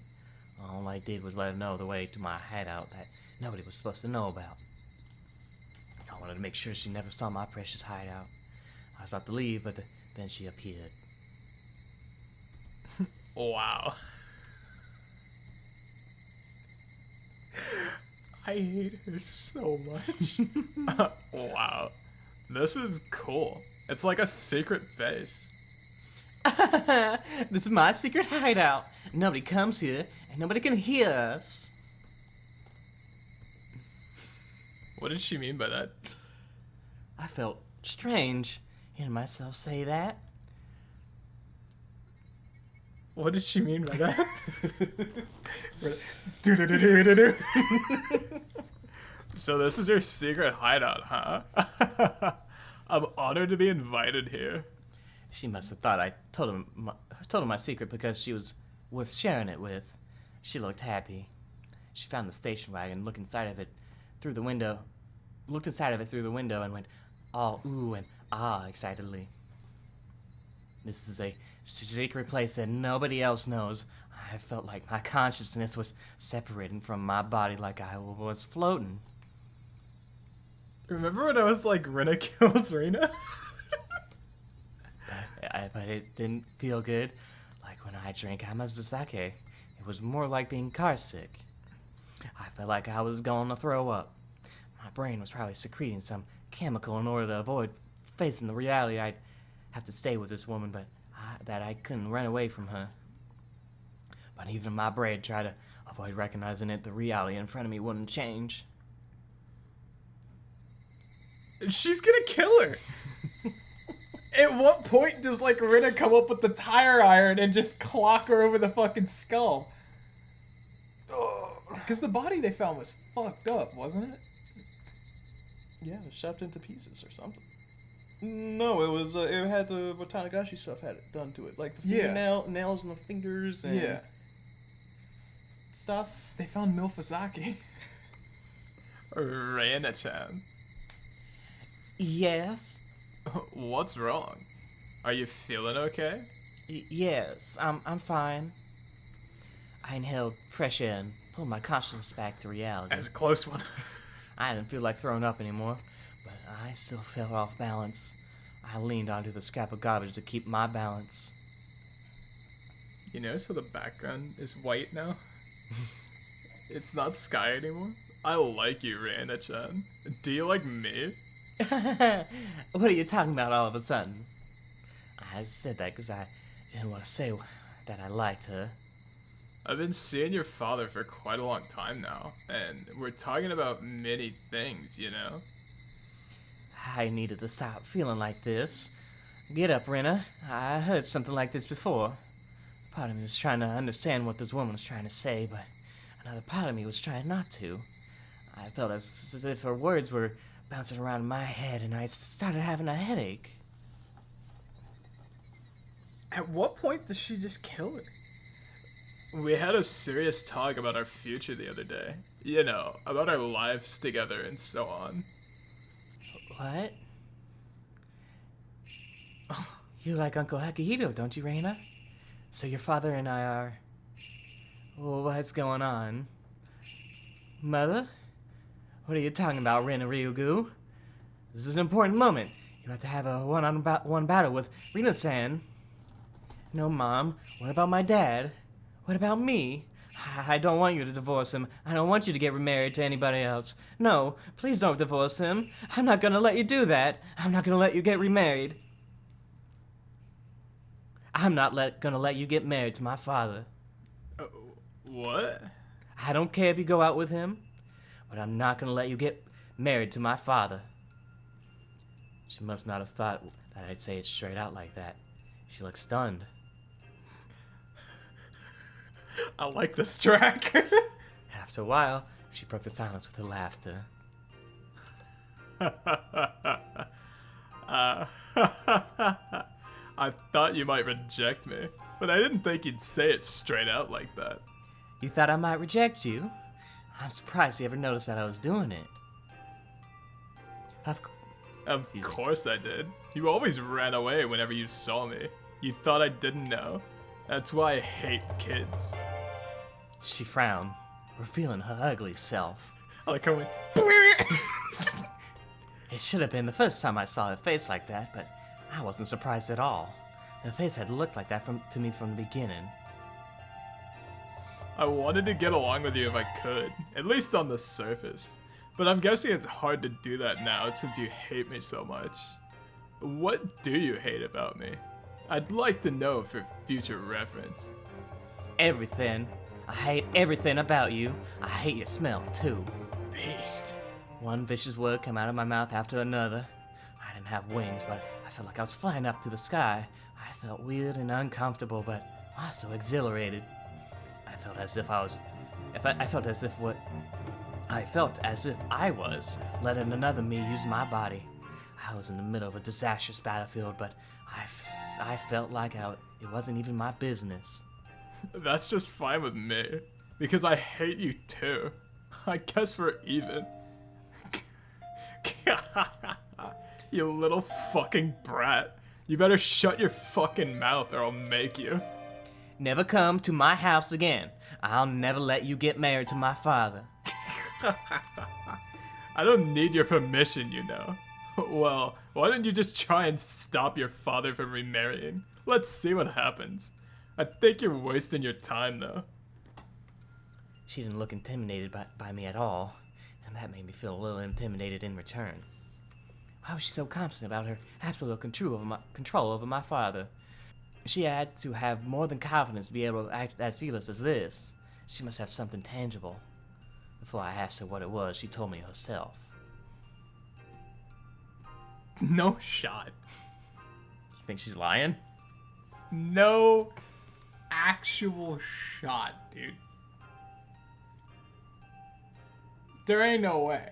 all I did was let her know the way to my hideout that nobody was supposed to know about. I wanted to make sure she never saw my precious hideout. I was about to leave, but then she appeared. Wow. I hate her so much. Wow. This is cool. It's like a secret base. This is my secret hideout. Nobody comes here, and nobody can hear us. What did she mean by that? I felt strange hearing myself say that. What did she mean by that? Do-do-do-do-do-do. So this is your secret hideout, huh? I'm honored to be invited here. She must have thought I told her my secret because she was worth sharing it with. She looked happy. She found the station wagon, looked inside of it through the window, and went all ooh and ah excitedly. This is a secret place that nobody else knows. I felt like my consciousness was separating from my body, like I was floating. Remember when I was like, Rena kills Rena? But it didn't feel good. Like when I drank Hamazusake, it was more like being car sick. I felt like I was going to throw up. My brain was probably secreting some chemical in order to avoid facing the reality I'd have to stay with this woman, but that I couldn't run away from her. But even my brain tried to avoid recognizing it, the reality in front of me wouldn't change. She's gonna kill her. At what point does, like, Rena come up with the tire iron and just clock her over the fucking skull? Because the body they found was fucked up, wasn't it? Yeah, it was shoved into pieces or something. No, it was. It had the what Tanagashi stuff had it done to it, like the nails and the fingers and stuff. They found Milfazaki. Rena-chan. Yes? What's wrong? Are you feeling okay? Yes, I'm fine. I inhaled fresh air and pulled my conscience back to reality. That's a close one. I didn't feel like throwing up anymore, but I still felt off balance. I leaned onto the scrap of garbage to keep my balance. You know, so the background is white now? It's not sky anymore? I like you, Reina-chan. Do you like me? What are you talking about all of a sudden? I said that because I didn't want to say that I liked her. I've been seeing your father for quite a long time now, and we're talking about many things, you know? I needed to stop feeling like this. Get up, Rena. I heard something like this before. Part of me was trying to understand what this woman was trying to say, but another part of me was trying not to. I felt as if her words were bouncing around in my head, and I started having a headache. At what point does she just kill her? We had a serious talk about our future the other day. You know, about our lives together and so on. What? Oh, you like Uncle Akihito, don't you, Reina? So your father and I are... Well, what's going on? Mother? What are you talking about, Rena Ryugu? This is an important moment. You have to have a one-on-one battle with Rina-san. No, Mom. What about my dad? What about me? I don't want you to divorce him. I don't want you to get remarried to anybody else. No, please don't divorce him. I'm not gonna let you do that. I'm not gonna let you get remarried. I'm not gonna let you get married to my father. What? I don't care if you go out with him, but I'm not gonna let you get married to my father. She must not have thought that I'd say it straight out like that. She looked stunned. I like this track. After a while, she broke the silence with her laughter. I thought you might reject me, but I didn't think you'd say it straight out like that. You thought I might reject you? I'm surprised you ever noticed that I was doing it. Of course I did. You always ran away whenever you saw me. You thought I didn't know. That's why I hate kids. She frowned, revealing her ugly self. I like how we... It should have been the first time I saw her face like that, but I wasn't surprised at all. Her face had looked like that to me from the beginning. I wanted to get along with you if I could, at least on the surface. But I'm guessing it's hard to do that now since you hate me so much. What do you hate about me? I'd like to know for future reference. Everything. I hate everything about you. I hate your smell, too. Beast. One vicious word came out of my mouth after another. I didn't have wings, but I felt like I was flying up to the sky. I felt weird and uncomfortable, but also exhilarated. I felt as if I was letting another me use my body. I was in the middle of a disastrous battlefield, but I felt like it wasn't even my business. That's just fine with me, because I hate you too. I guess we're even. You little fucking brat. You better shut your fucking mouth or I'll make you. Never come to my house again. I'll never let you get married to my father. I don't need your permission, you know. Well, why don't you just try and stop your father from remarrying? Let's see what happens. I think you're wasting your time, though. She didn't look intimidated by me at all, and that made me feel a little intimidated in return. Why was she so confident about her absolute control over my father? She had to have more than confidence to be able to act as fearless as this. She must have something tangible. Before I asked her what it was, she told me herself. No shot. You think she's lying? No actual shot, dude. There ain't no way.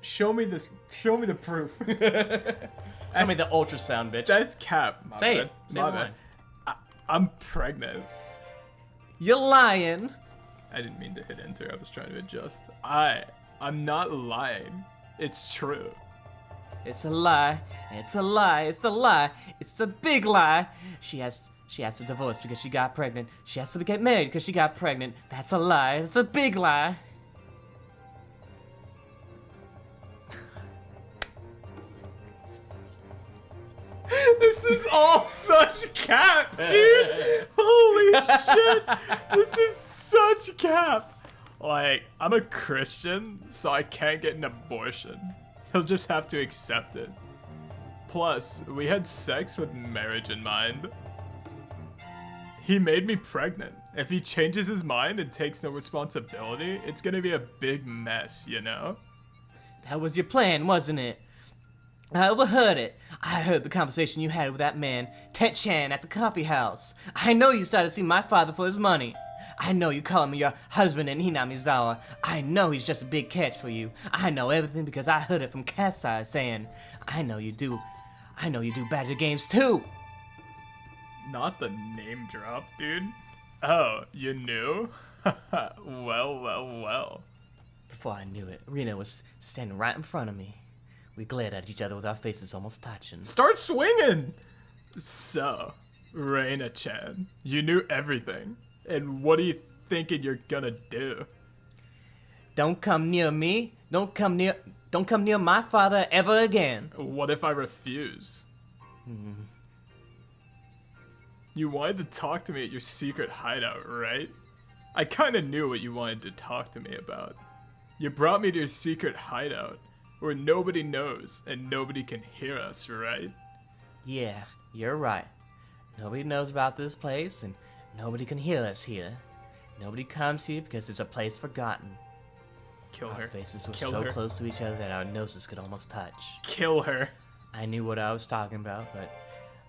Show me this. Show me the proof. Show me the ultrasound, bitch. That's cap. My Say bad. it. Say My the bad. line. I'm pregnant. You're lying. I didn't mean to hit enter. I was trying to adjust. I'm not lying. It's true. It's a lie. It's a lie. It's a lie. It's a big lie. She has to divorce because she got pregnant. She has to get married because she got pregnant. That's a lie. It's a big lie. This is all such cap, dude. Holy shit. This is such cap. Like, I'm a Christian, so I can't get an abortion. He'll just have to accept it. Plus, we had sex with marriage in mind. He made me pregnant. If he changes his mind and takes no responsibility, it's gonna be a big mess, you know? That was your plan, wasn't it? I overheard it. I heard the conversation you had with that man, Tet-chan, at the coffee house. I know you started seeing my father for his money. I know you call him your husband in Hinamizawa. I know he's just a big catch for you. I know everything because I heard it from Kasai saying, I know you do Badger games too. Not the name drop, dude. Oh, you knew? Well. Before I knew it, Rena was standing right in front of me. We glared at each other with our faces almost touching. Start swinging! So, Reina-chan, you knew everything. And what are you thinking you're gonna do? Don't come near me. Don't come near my father ever again. What if I refuse? You wanted to talk to me at your secret hideout, right? I kinda knew what you wanted to talk to me about. You brought me to your secret hideout, where nobody knows and nobody can hear us, right? Yeah, you're right. Nobody knows about this place, and nobody can hear us here. Nobody comes here because it's a place forgotten. Kill her. Our faces were Kill so her. close to each other that our noses could almost touch. Kill her. I knew what I was talking about, but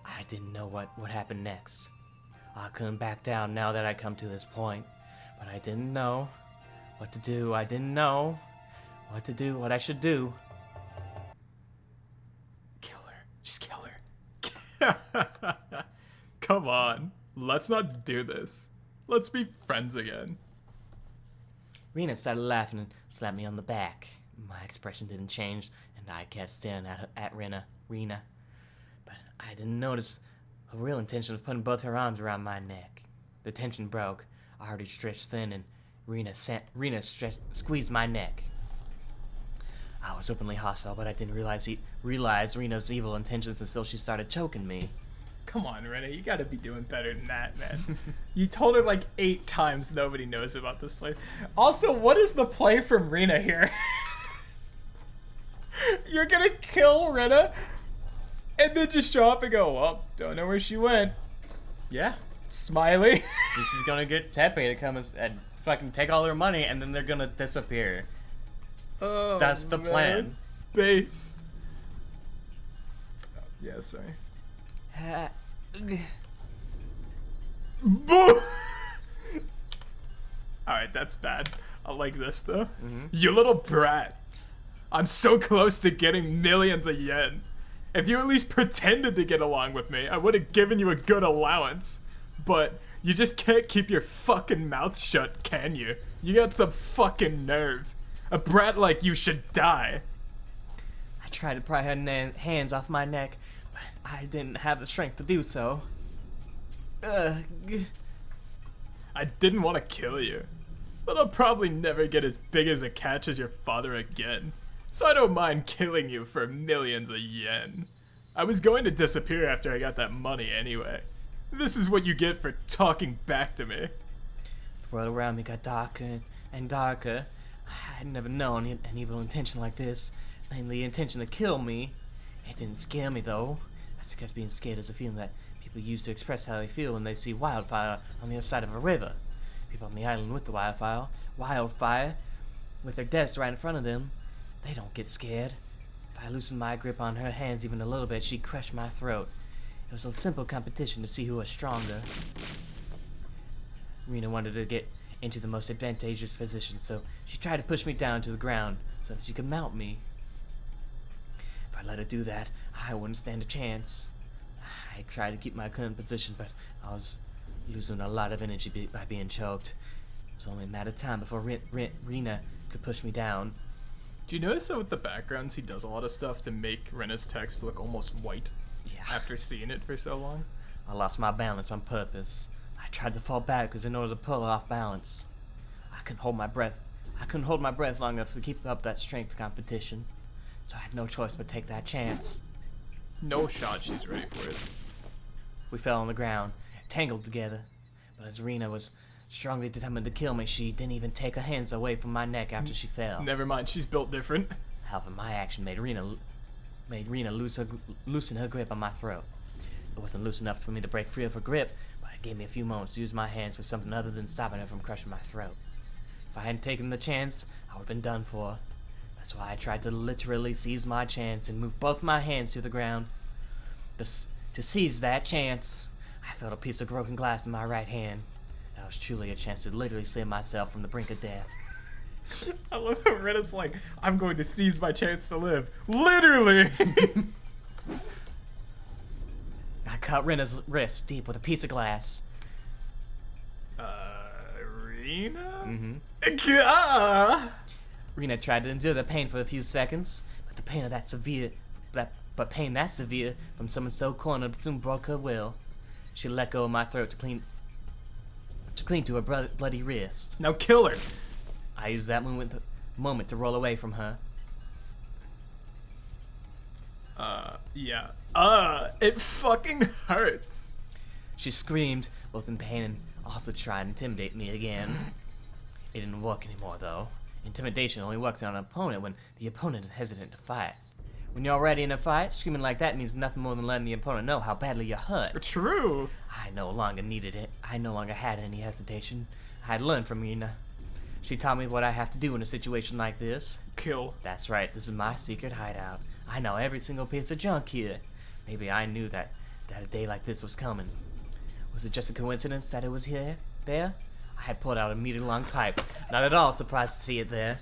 I didn't know what happened next. I couldn't back down now that I come to this point, but I didn't know what to do. I didn't know what to do, what I should do. Kill her. Just kill her. Come on. Let's not do this. Let's be friends again. Rena started laughing and slapped me on the back. My expression didn't change, and I kept staring at Rena. But I didn't notice her real intention of putting both her arms around my neck. The tension broke, already stretched thin, and Rena squeezed my neck. I was openly hostile, but I didn't realize Rena's evil intentions until she started choking me. Come on, Rena, you gotta be doing better than that, man. You told her like 8 times nobody knows about this place. Also, what is the play from Rena here? You're gonna kill Rena and then just show up and go, well, don't know where she went. Yeah. Smiley. And she's gonna get Teppei to come and fucking take all her money, and then they're gonna disappear. Oh, That's the man. plan. Based. Oh, yeah, sorry. Boo! Alright, that's bad. I like this though. You little brat. I'm so close to getting millions of yen. If you at least pretended to get along with me, I would have given you a good allowance. But you just can't keep your fucking mouth shut, can you? You got some fucking nerve. A brat like you should die. I tried to pry her hands off my neck, but I didn't have the strength to do so. I didn't want to kill you, but I'll probably never get as big as a catch as your father again, so I don't mind killing you for millions of yen. I was going to disappear after I got that money anyway. This is what you get for talking back to me. The world around me got darker and darker. I had never known an evil intention like this, namely the intention to kill me. It didn't scare me though. That's because being scared is a feeling that people use to express how they feel when they see wildfire on the other side of a river. People on the island with the wildfire, with their deaths right in front of them, they don't get scared. If I loosened my grip on her hands even a little bit, she'd crush my throat. It was a simple competition to see who was stronger. Rena wanted to get into the most advantageous position, so she tried to push me down to the ground so that she could mount me. If I let her do that, I wouldn't stand a chance. I tried to keep my current position, but I was losing a lot of energy by being choked. It was only a matter of time before Rena could push me down. Do you notice that with the backgrounds, he does a lot of stuff to make Rena's text look almost white Yeah. after seeing it for so long? I lost my balance on purpose. I tried to fall backwards in order to pull off balance. I couldn't hold my breath. I couldn't hold my breath long enough to keep up that strength competition. So I had no choice but take that chance. No shot she's ready for it. We fell on the ground, tangled together. But as Rena was strongly determined to kill me, she didn't even take her hands away from my neck after she fell. Never mind, she's built different. However, my action made Rena loosen her grip on my throat. It wasn't loose enough for me to break free of her grip, but it gave me a few moments to use my hands for something other than stopping her from crushing my throat. If I hadn't taken the chance, I would have been done for. That's why I tried to literally seize my chance and move both my hands to the ground. To seize that chance, I felt a piece of broken glass in my right hand. That was truly a chance to literally save myself from the brink of death. I love how Rena's like, I'm going to seize my chance to live. Literally! I cut Rena's wrist deep with a piece of glass. Rena? Mm-hmm. Gah! Rena tried to endure the pain for a few seconds, but the pain of that severe, pain that severe from someone so cornered soon broke her will. She let go of my throat to cling to her bloody wrist. Now kill her. I used that moment to roll away from her. Yeah. It fucking hurts. She screamed, both in pain and also tried to intimidate me again. It didn't work anymore, though. Intimidation only works on an opponent when the opponent is hesitant to fight. When you're already in a fight, screaming like that means nothing more than letting the opponent know how badly you're hurt. True. I no longer needed it. I no longer had any hesitation. I had learned from Rena. She taught me what I have to do in a situation like this. Kill. That's right, this is my secret hideout. I know every single piece of junk here. Maybe I knew that a day like this was coming. Was it just a coincidence that it was there? I had pulled out a meter-long pipe. Not at all surprised to see it there.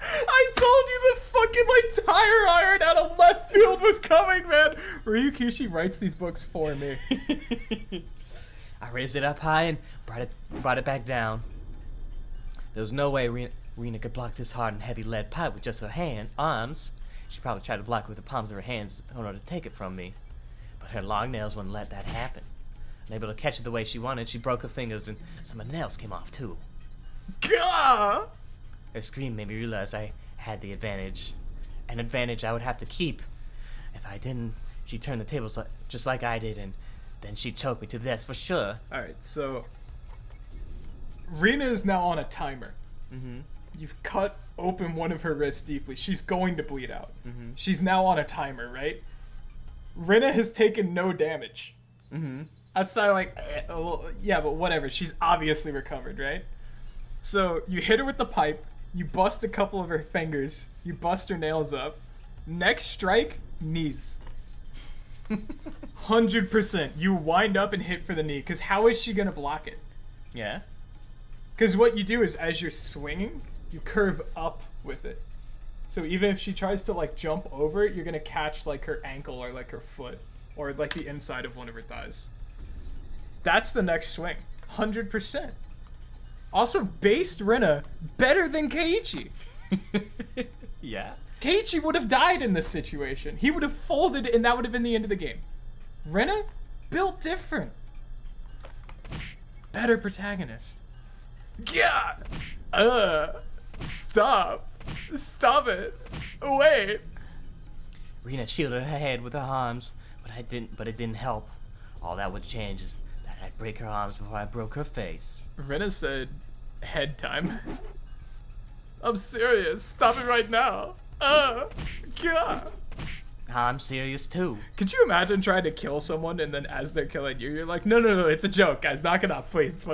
I told you the fucking like tire iron out of left field was coming, man. Ryukishi writes these books for me. I raised it up high and brought it back down. There was no way Rena could block this hard and heavy lead pipe with just her arms. She probably tried to block it with the palms of her hands in order to take it from me. But her long nails wouldn't let that happen. Unable to catch it the way she wanted, she broke her fingers and some of the nails came off too. Gah! Her scream made me realize I had the advantage. An advantage I would have to keep. If I didn't, she'd turn the tables just like I did, and then she'd choke me to death for sure. Alright, so Rena is now on a timer. Mm-hmm. You've cut open one of her wrists deeply. She's going to bleed out. Mm-hmm. She's now on a timer, right? Rena has taken no damage. Mm-hmm. Outside, like, yeah, but whatever. She's obviously recovered, right? So you hit her with the pipe. You bust a couple of her fingers. You bust her nails up. Next strike, knees. 100%. You wind up and hit for the knee. Because how is she going to block it? Yeah? Because what you do is, as you're swinging, you curve up with it. So even if she tries to, like, jump over it, you're going to catch, like, her ankle or, like, her foot. Or, like, the inside of one of her thighs. That's the next swing. 100%. Also, based Rena better than Keiichi. Yeah? Keiichi would have died in this situation. He would have folded, and that would have been the end of the game. Rena, built different. Better protagonist. Yeah. Stop. Stop it. Wait. Rena shielded her head with her arms, but it didn't help. All that would change is that I'd break her arms before I broke her face. Rena said, head time. I'm serious. Stop it right now. God. I'm serious too. Could you imagine trying to kill someone and then as they're killing you, you're like, no, it's a joke, guys. Knock it off, please.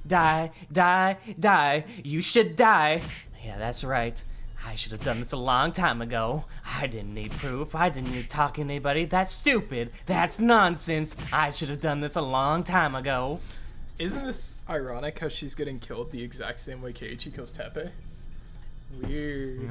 Die, die, die. You should die. Yeah, that's right. I should have done this a long time ago. I didn't need proof. I didn't need talking to anybody. That's stupid. That's nonsense. I should have done this a long time ago. Isn't this ironic how she's getting killed the exact same way Keiichi kills Teppei? Weird.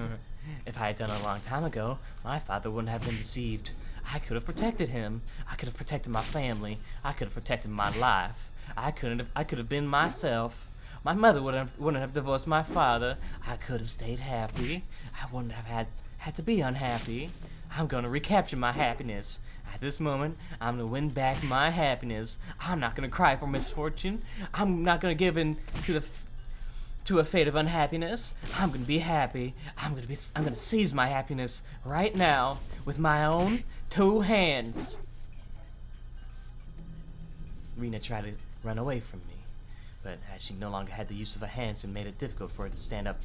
If I had done it a long time ago, my father wouldn't have been deceived. I could have protected him. I could have protected my family. I could have protected my life. I could have been myself. My mother wouldn't have divorced my father. I could have stayed happy. I wouldn't have had to be unhappy. I'm gonna recapture my happiness. At this moment, I'm gonna win back my happiness. I'm not gonna cry for misfortune. I'm not gonna give in to a fate of unhappiness. I'm gonna be happy. I'm gonna seize my happiness right now with my own 2 hands. Rena tried to run away from me, but as she no longer had the use of her hands, it made it difficult for her to stand up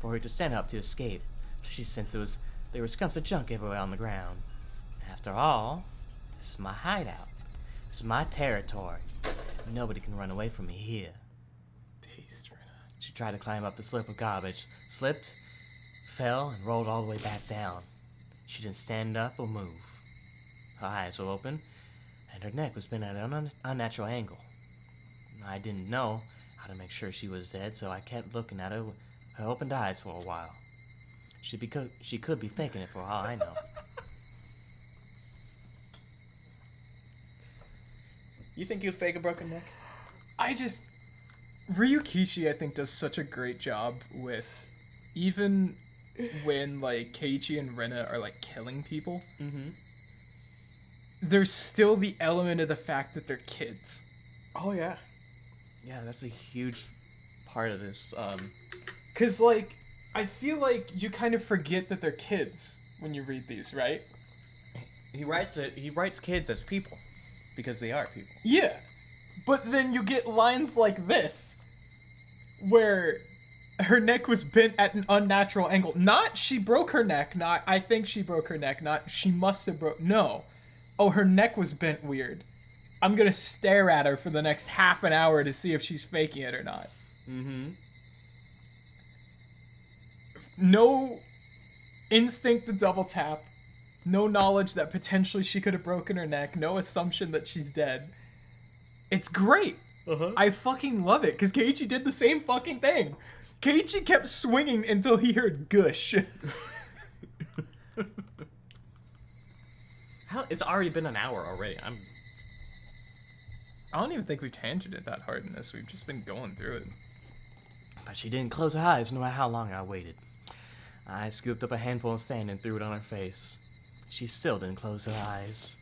to escape. She sensed there were scumps of junk everywhere on the ground. After all, this is my hideout. This is my territory. Nobody can run away from me here. She tried to climb up the slope of garbage, slipped, fell, and rolled all the way back down. She didn't stand up or move. Her eyes were open, and her neck was bent at an unnatural angle. I didn't know how to make sure she was dead, so I kept looking at her with her opened eyes for a while. She could be faking it for all I know. You think you'd fake a broken neck? Ryukishi, I think, does such a great job with, even when, like, Keiichi and Rena are, like, killing people, there's still the element of the fact that they're kids. Oh, yeah. Yeah, that's a huge part of this. Because, like, I feel like you kind of forget that they're kids when you read these, right? He writes kids as people, because they are people. Yeah. But then you get lines like this, where her neck was bent at an unnatural angle. Not she broke her neck, not I think she broke her neck, not she must have broke. No. Oh, her neck was bent weird. I'm gonna stare at her for the next half an hour to see if she's faking it or not. No instinct to double tap. No knowledge that potentially she could have broken her neck. No assumption that she's dead. It's great. I fucking love it, because Keiichi did the same fucking thing. Keiichi kept swinging until he heard gush. It's already been an hour already. I don't even think we tangented that hard in this. We've just been going through it. But she didn't close her eyes no matter how long I waited. I scooped up a handful of sand and threw it on her face. She still didn't close her eyes.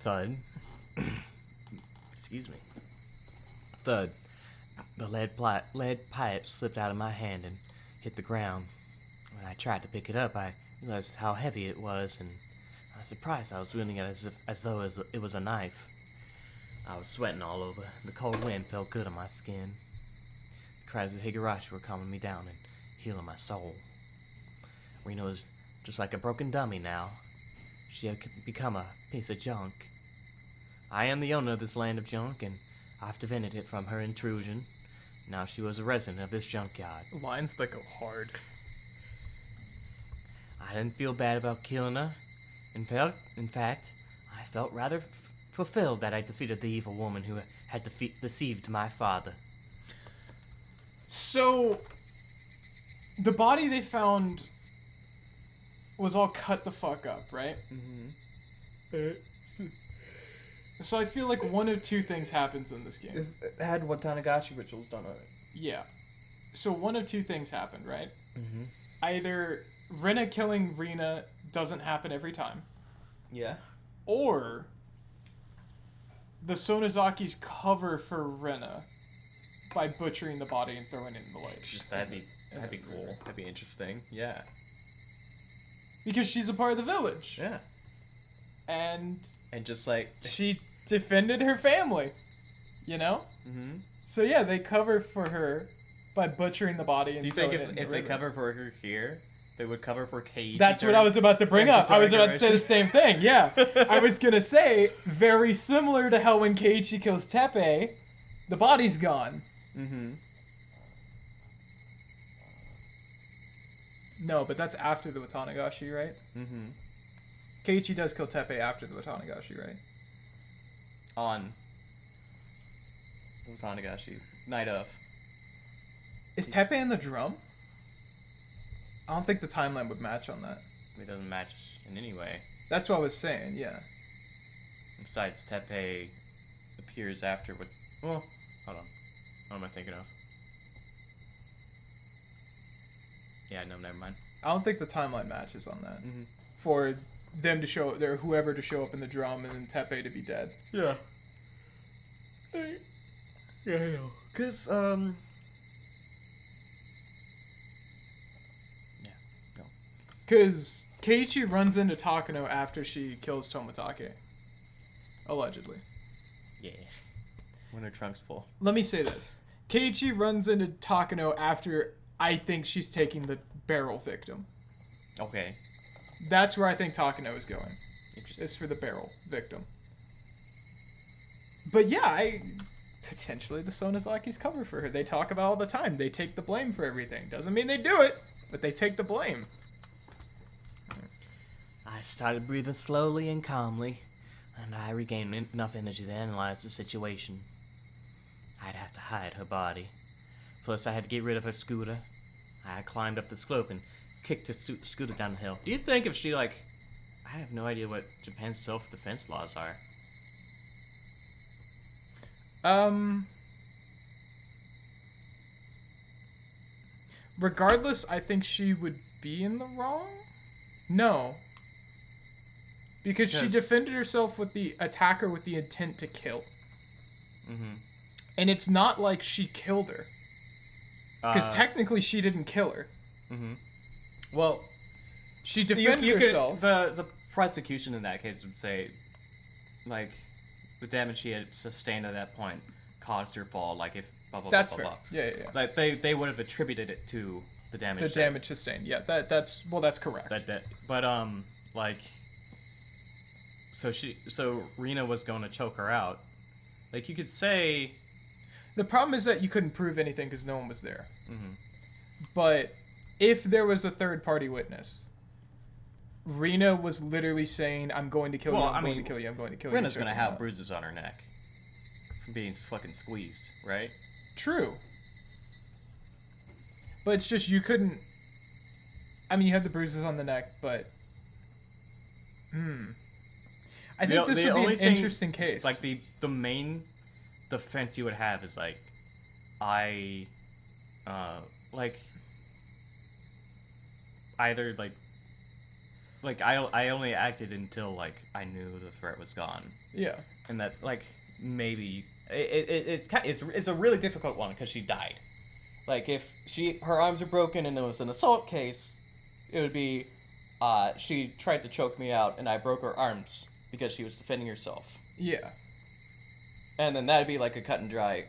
Thud. Excuse me. Thud. The lead pipe slipped out of my hand and hit the ground. When I tried to pick it up, I realized how heavy it was, and I was surprised I was wielding it as though it was a knife. I was sweating all over. The cold wind felt good on my skin. The cries of Higurashi were calming me down and healing my soul. Rena was just like a broken dummy now. She had become a piece of junk. I am the owner of this land of junk, and I've prevented it from her intrusion. Now she was a resident of this junkyard. Lines that go hard. I didn't feel bad about killing her. In fact, I felt rather fulfilled that I defeated the evil woman who had deceived my father. So, the body they found was all cut the fuck up, right? So I feel like one of two things happens in this game. It had Watanagashi rituals done on it. Yeah. So one of two things happened, right? Either Rena killing Rena doesn't happen every time, Yeah. or the Sonozaki's cover for Rena by butchering the body and throwing it in the lake. That'd be cool. That'd be interesting. Yeah. Because she's a part of the village. Yeah. And just like she defended her family, you know? So yeah, they cover for her by butchering the body and do you throwing think it in the if they river. cover for her here, they would cover for Keiichi? That's what I was about to bring up. I was about to say the same thing, yeah. I was gonna say, very similar to how when Keiichi kills Teppei, the body's gone. No, but that's after the Watanagashi, right? Keiichi does kill Teppei after the Watanagashi, right? On Watanagashi. Night of. Is Teppei in the drum? I don't think the timeline would match on that. It doesn't match in any way. That's what I was saying, yeah. Besides, Teppei appears after what... Well, hold on. What am I thinking of? Yeah, no, never mind. I don't think the timeline matches on that. Mm-hmm. For them to show, or whoever to show up in the drum, and then Tepe to be dead. Yeah. Yeah, I know. Cause yeah, no. Because Keiichi runs into Takano after she kills Toмотake. Allegedly. Yeah. When her trunk's full. Let me say this. Keiichi runs into Takano after I think she's taking the barrel victim. Okay. That's where I think Takano is going. Interesting. Is for the barrel victim. But yeah, potentially the Sonozaki's cover for her. They talk about it all the time. They take the blame for everything. Doesn't mean they do it, but they take the blame. I started breathing slowly and calmly, and I regained enough energy to analyze the situation. I'd have to hide her body. First, I had to get rid of her scooter. I climbed up the slope and kicked her scooter down the hill. Do you think if she, I have no idea what Japan's self-defense laws are. Regardless, I think she would be in the wrong? No. Because she defended herself with the attacker with the intent to kill. Mm-hmm. And it's not like she killed her. Because technically she didn't kill her. Mm-hmm. Well, she defended herself. The prosecution in that case would say, the damage she had sustained at that point caused her fall, if blah, blah, that's blah, blah, fair. blah. Yeah. They would have attributed it to the damage. The damage sustained. Yeah, that's correct. So Rina was going to choke her out. You could say... The problem is that you couldn't prove anything because no one was there. Mm-hmm. But if there was a third-party witness, Rina was literally saying, I'm going to kill you, I'm going to kill you, I'm going to kill you. Rina's going to have bruises on her neck from being fucking squeezed, right? True. But it's just you couldn't... I mean, you had the bruises on the neck, but... I think this would be an interesting case. The main defense you would have is I only acted until I knew the threat was gone. Yeah. And that maybe it's a really difficult one because she died. If her arms are broken and it was an assault case, it would be she tried to choke me out and I broke her arms because she was defending herself. Yeah. And then that'd be a cut and dry.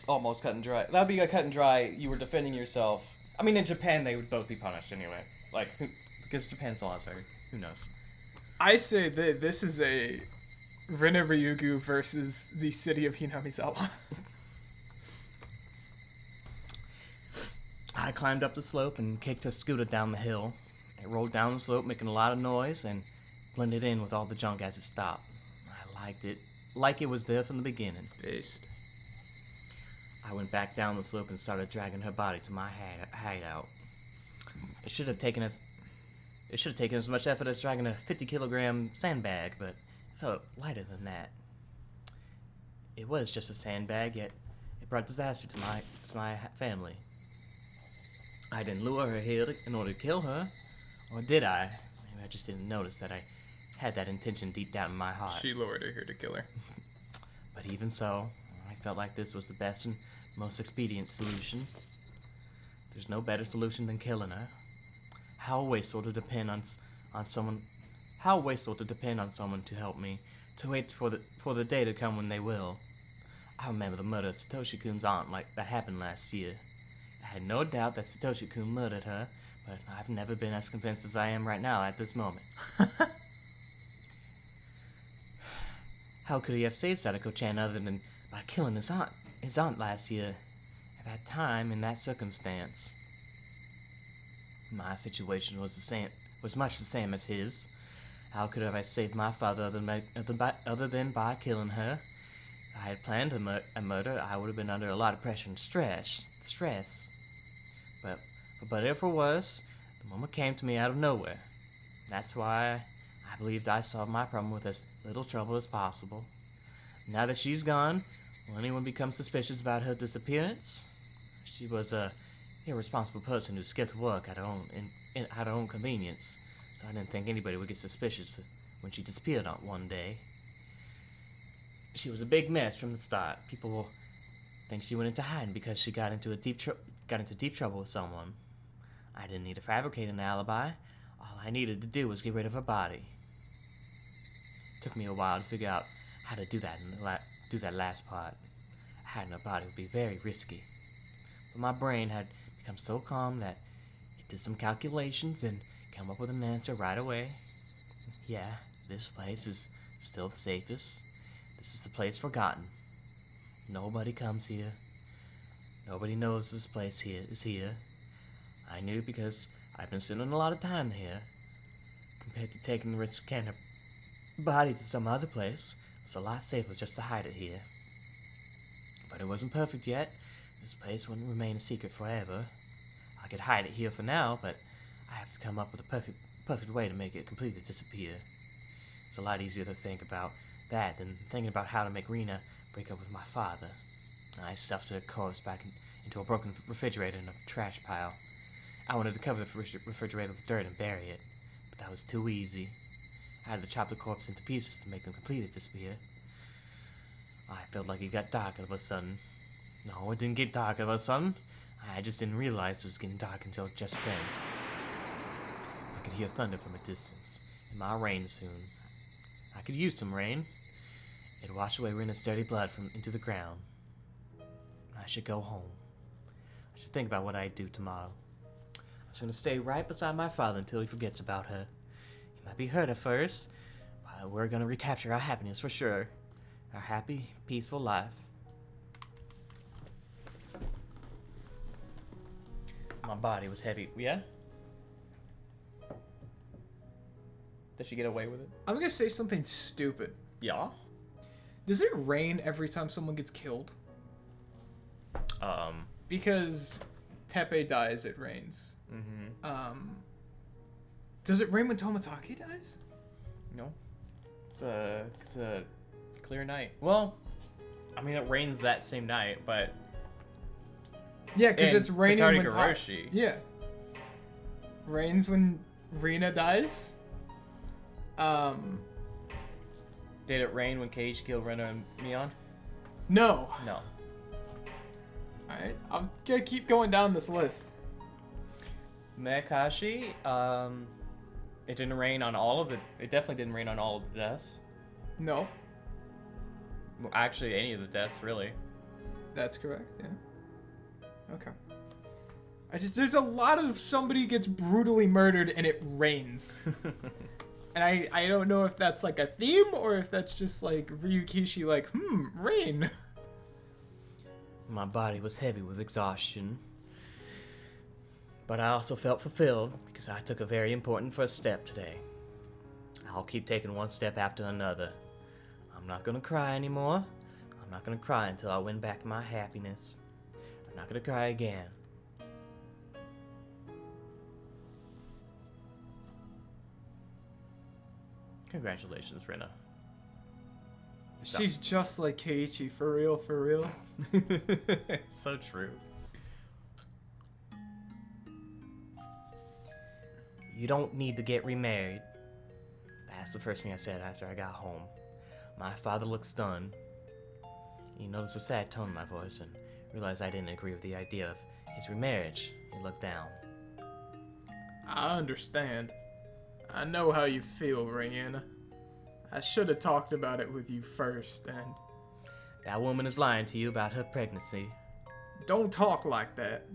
Almost cut and dry. That'd be a cut and dry. You were defending yourself. I mean, in Japan, they would both be punished anyway. Because Japan's laws are... Who knows? I say that this is a Rina Ryugu versus the city of Hinamizawa. I climbed up the slope and kicked her scooter down the hill. It rolled down the slope, making a lot of noise, and blended in with all the junk as it stopped. I liked it. Like it was there from the beginning. Based. I went back down the slope and started dragging her body to my hideout. It should have taken as much effort as dragging a 50-kilogram sandbag, but it felt lighter than that. It was just a sandbag, yet it brought disaster to my family. I didn't lure her here in order to kill her, or did I? Maybe I just didn't notice that I had that intention deep down in my heart. She lured her here to kill her. But even so, I felt like this was the best and most expedient solution. There's no better solution than killing her. How wasteful to depend on someone. How wasteful to depend on someone to help me. To wait for the day to come when they will. I remember the murder of Satoshi-kun's aunt that happened last year. I had no doubt that Satoshi-kun murdered her, but I've never been as convinced as I am right now at this moment. How could he have saved Sadako-chan other than by killing his aunt last year, at that time, in that circumstance? My situation was much the same as his. How could I have saved my father other than by killing her? If I had planned a murder, I would have been under a lot of pressure and stress. But for better or for worse, the moment came to me out of nowhere. That's why I believed I solved my problem with as little trouble as possible. Now that she's gone, Will anyone become suspicious about her disappearance? She was a irresponsible person who skipped work at her own convenience, so I didn't think anybody would get suspicious when she disappeared on one day. She was a big mess from the start. People will think she went into hiding because she got into deep trouble with someone. I didn't need to fabricate an alibi. All I needed to do was get rid of her body. It took me a while to figure out how to do that last part. Hiding her body would be very risky. But my brain had become so calm that it did some calculations and came up with an answer right away. Yeah, this place is still the safest. This is a place forgotten. Nobody comes here. Nobody knows this place here is here. I knew because I've been spending a lot of time here. Compared to taking the risk of carrying her body to some other place, it's a lot safer just to hide it here. But it wasn't perfect yet. This place wouldn't remain a secret forever. I could hide it here for now, but I have to come up with a perfect way to make it completely disappear. It's a lot easier to think about that than thinking about how to make Rena break up with my father. I stuffed her corpse back into a broken refrigerator in a trash pile. I wanted to cover the refrigerator with dirt and bury it, but that was too easy. I had to chop the corpse into pieces to make them completely disappear. I felt like it got dark all of a sudden. No, it didn't get dark all of a sudden. I just didn't realize it was getting dark until just then. I could hear thunder from a distance. It might rain soon. I could use some rain. It'd wash away Rena's dirty blood into the ground. I should go home. I should think about what I'd do tomorrow. I was going to stay right beside my father until he forgets about her. He might be hurt at first, but we're going to recapture our happiness for sure. Our happy, peaceful life. My body was heavy. Yeah? Did she get away with it? I'm gonna say something stupid. Yeah. Does it rain every time someone gets killed? Because Tepe dies, it rains. Mm-hmm. Does it rain when Tomataki dies? No. It's a clear night. Well, I mean, it rains that same night, but... Yeah, because it's raining when Higurashi. Yeah. Rains when Rina dies. Did it rain when Cage killed Rena and Mion? No. No. Alright, I'm gonna keep going down this list. Mekashi, it didn't rain on all of the... It definitely didn't rain on all of the deaths. No. Well, actually, any of the deaths, really. That's correct, yeah. Okay. There's a lot of somebody gets brutally murdered and it rains. And I don't know if that's like a theme or if that's just like Ryukishi like, rain. My body was heavy with exhaustion. But I also felt fulfilled because I took a very important first step today. I'll keep taking one step after another. I'm not gonna cry anymore. I'm not gonna cry until I win back my happiness. I'm not gonna cry again. Congratulations, Rena. She's just like Keiichi, for real, for real. So true. You don't need to get remarried. That's the first thing I said after I got home. My father looked stunned. He noticed a sad tone in my voice and realized I didn't agree with the idea of his remarriage. He looked down. I understand. I know how you feel, Rihanna. I should have talked about it with you first, and... That woman is lying to you about her pregnancy. Don't talk like that.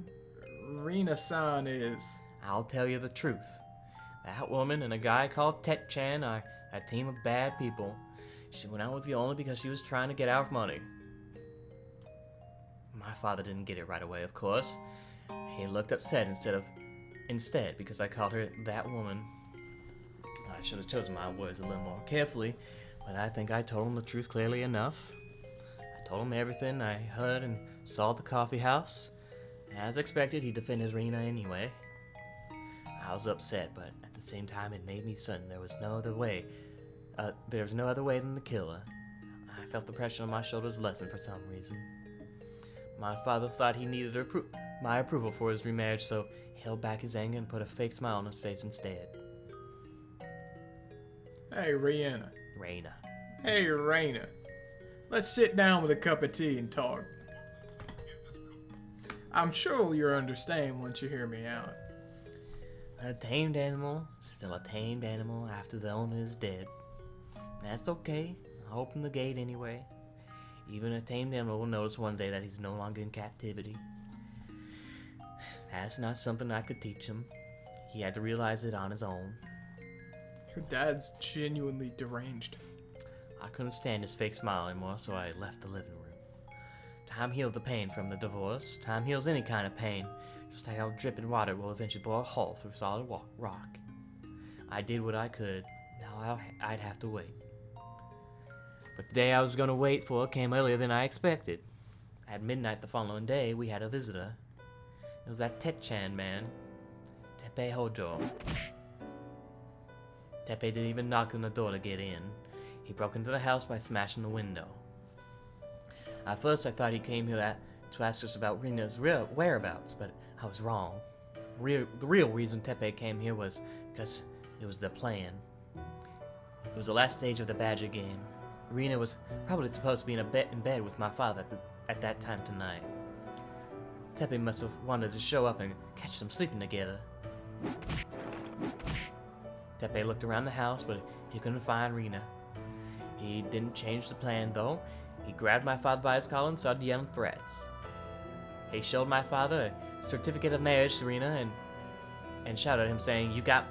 Rina-san is... I'll tell you the truth. That woman and a guy called Tet-chan are a team of bad people. She went out with you only because she was trying to get our money. My father didn't get it right away, of course. He looked upset instead because I called her that woman. I should have chosen my words a little more carefully, but I think I told him the truth clearly enough. I told him everything I heard and saw at the coffee house. As expected, he defended Rena anyway. I was upset, but at the same time, it made me certain there was no other way. There was no other way than to kill her. I felt the pressure on my shoulders lessen for some reason. My father thought he needed my approval for his remarriage, so he held back his anger and put a fake smile on his face instead. Hey, Rihanna. Raina. Hey, Raina. Let's sit down with a cup of tea and talk. I'm sure you'll understand once you hear me out. A tamed animal, still a tamed animal after the owner is dead. That's okay. I'll open the gate anyway. Even a tamed animal will notice one day that he's no longer in captivity. That's not something I could teach him. He had to realize it on his own. Your dad's genuinely deranged. I couldn't stand his fake smile anymore, so I left the living room. Time healed the pain from the divorce. Time heals any kind of pain. Just like how dripping water will eventually blow a hole through solid rock. I did what I could. Now I'd have to wait. But the day I was going to wait for came earlier than I expected. At midnight the following day, we had a visitor. It was that Tet-chan man, Teppei Hojo. Teppei didn't even knock on the door to get in. He broke into the house by smashing the window. At first I thought he came here to ask us about Rina's whereabouts, but I was wrong. The real reason Teppei came here was because it was the plan. It was the last stage of the Badger game. Rina was probably supposed to be in bed with my father at that time tonight. Teppei must have wanted to show up and catch them sleeping together. Teppei looked around the house, but he couldn't find Rina. He didn't change the plan, though. He grabbed my father by his collar and started yelling threats. He showed my father a certificate of marriage to Rina and shouted at him, saying, "You got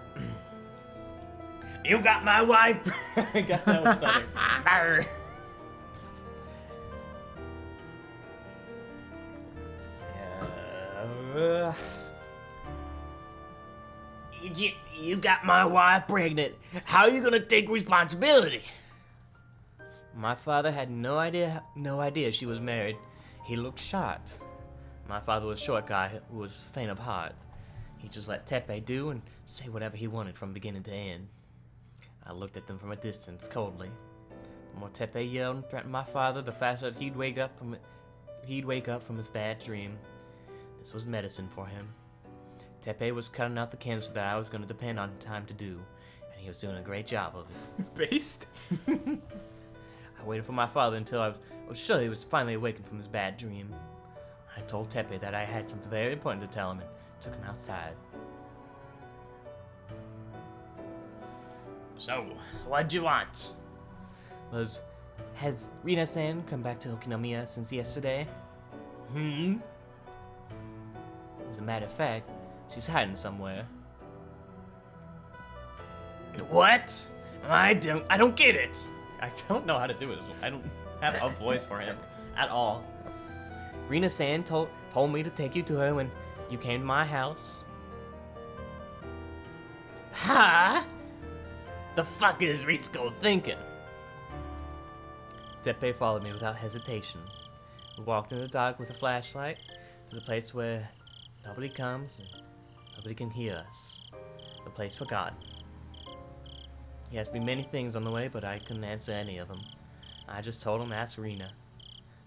my wife." God, that was something. You got my wife pregnant. How are you gonna take responsibility? My father had no idea she was married. He looked shocked. My father was a short guy who was faint of heart. He just let Teppei do and say whatever he wanted from beginning to end. I looked at them from a distance, coldly. The more Teppei yelled and threatened my father, the faster he'd wake up from his bad dream. This was medicine for him. Teppei was cutting out the cancer that I was going to depend on time to do, and he was doing a great job of it. Based? I waited for my father until I was sure he was finally awakened from his bad dream. I told Teppei that I had something very important to tell him and took him outside. So, what'd you want? Has Rina-san come back to Okinomiya since yesterday? As a matter of fact, she's hiding somewhere. What? I don't get it. I don't know how to do it. I don't have a voice for him at all. Rina-san told me to take you to her when you came to my house. Huh? The fuck is Ritsuko thinking? Teppei followed me without hesitation. We walked in the dark with a flashlight to the place where nobody comes and nobody can hear us. The place forgotten. He asked me many things on the way, but I couldn't answer any of them. I just told him to ask Rina.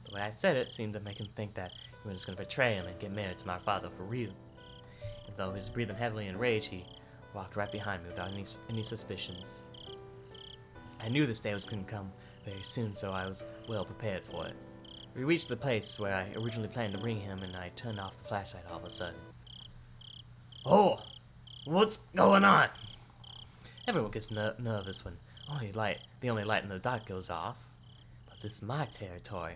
The way I said it seemed to make him think that we were just going to betray him and get married to my father for real. And though he was breathing heavily in rage, he walked right behind me without any suspicions. I knew this day was going to come very soon, so I was well prepared for it. We reached the place where I originally planned to bring him, and I turned off the flashlight all of a sudden. Oh! What's going on? Everyone gets nervous when the only light in the dark goes off. But this is my territory.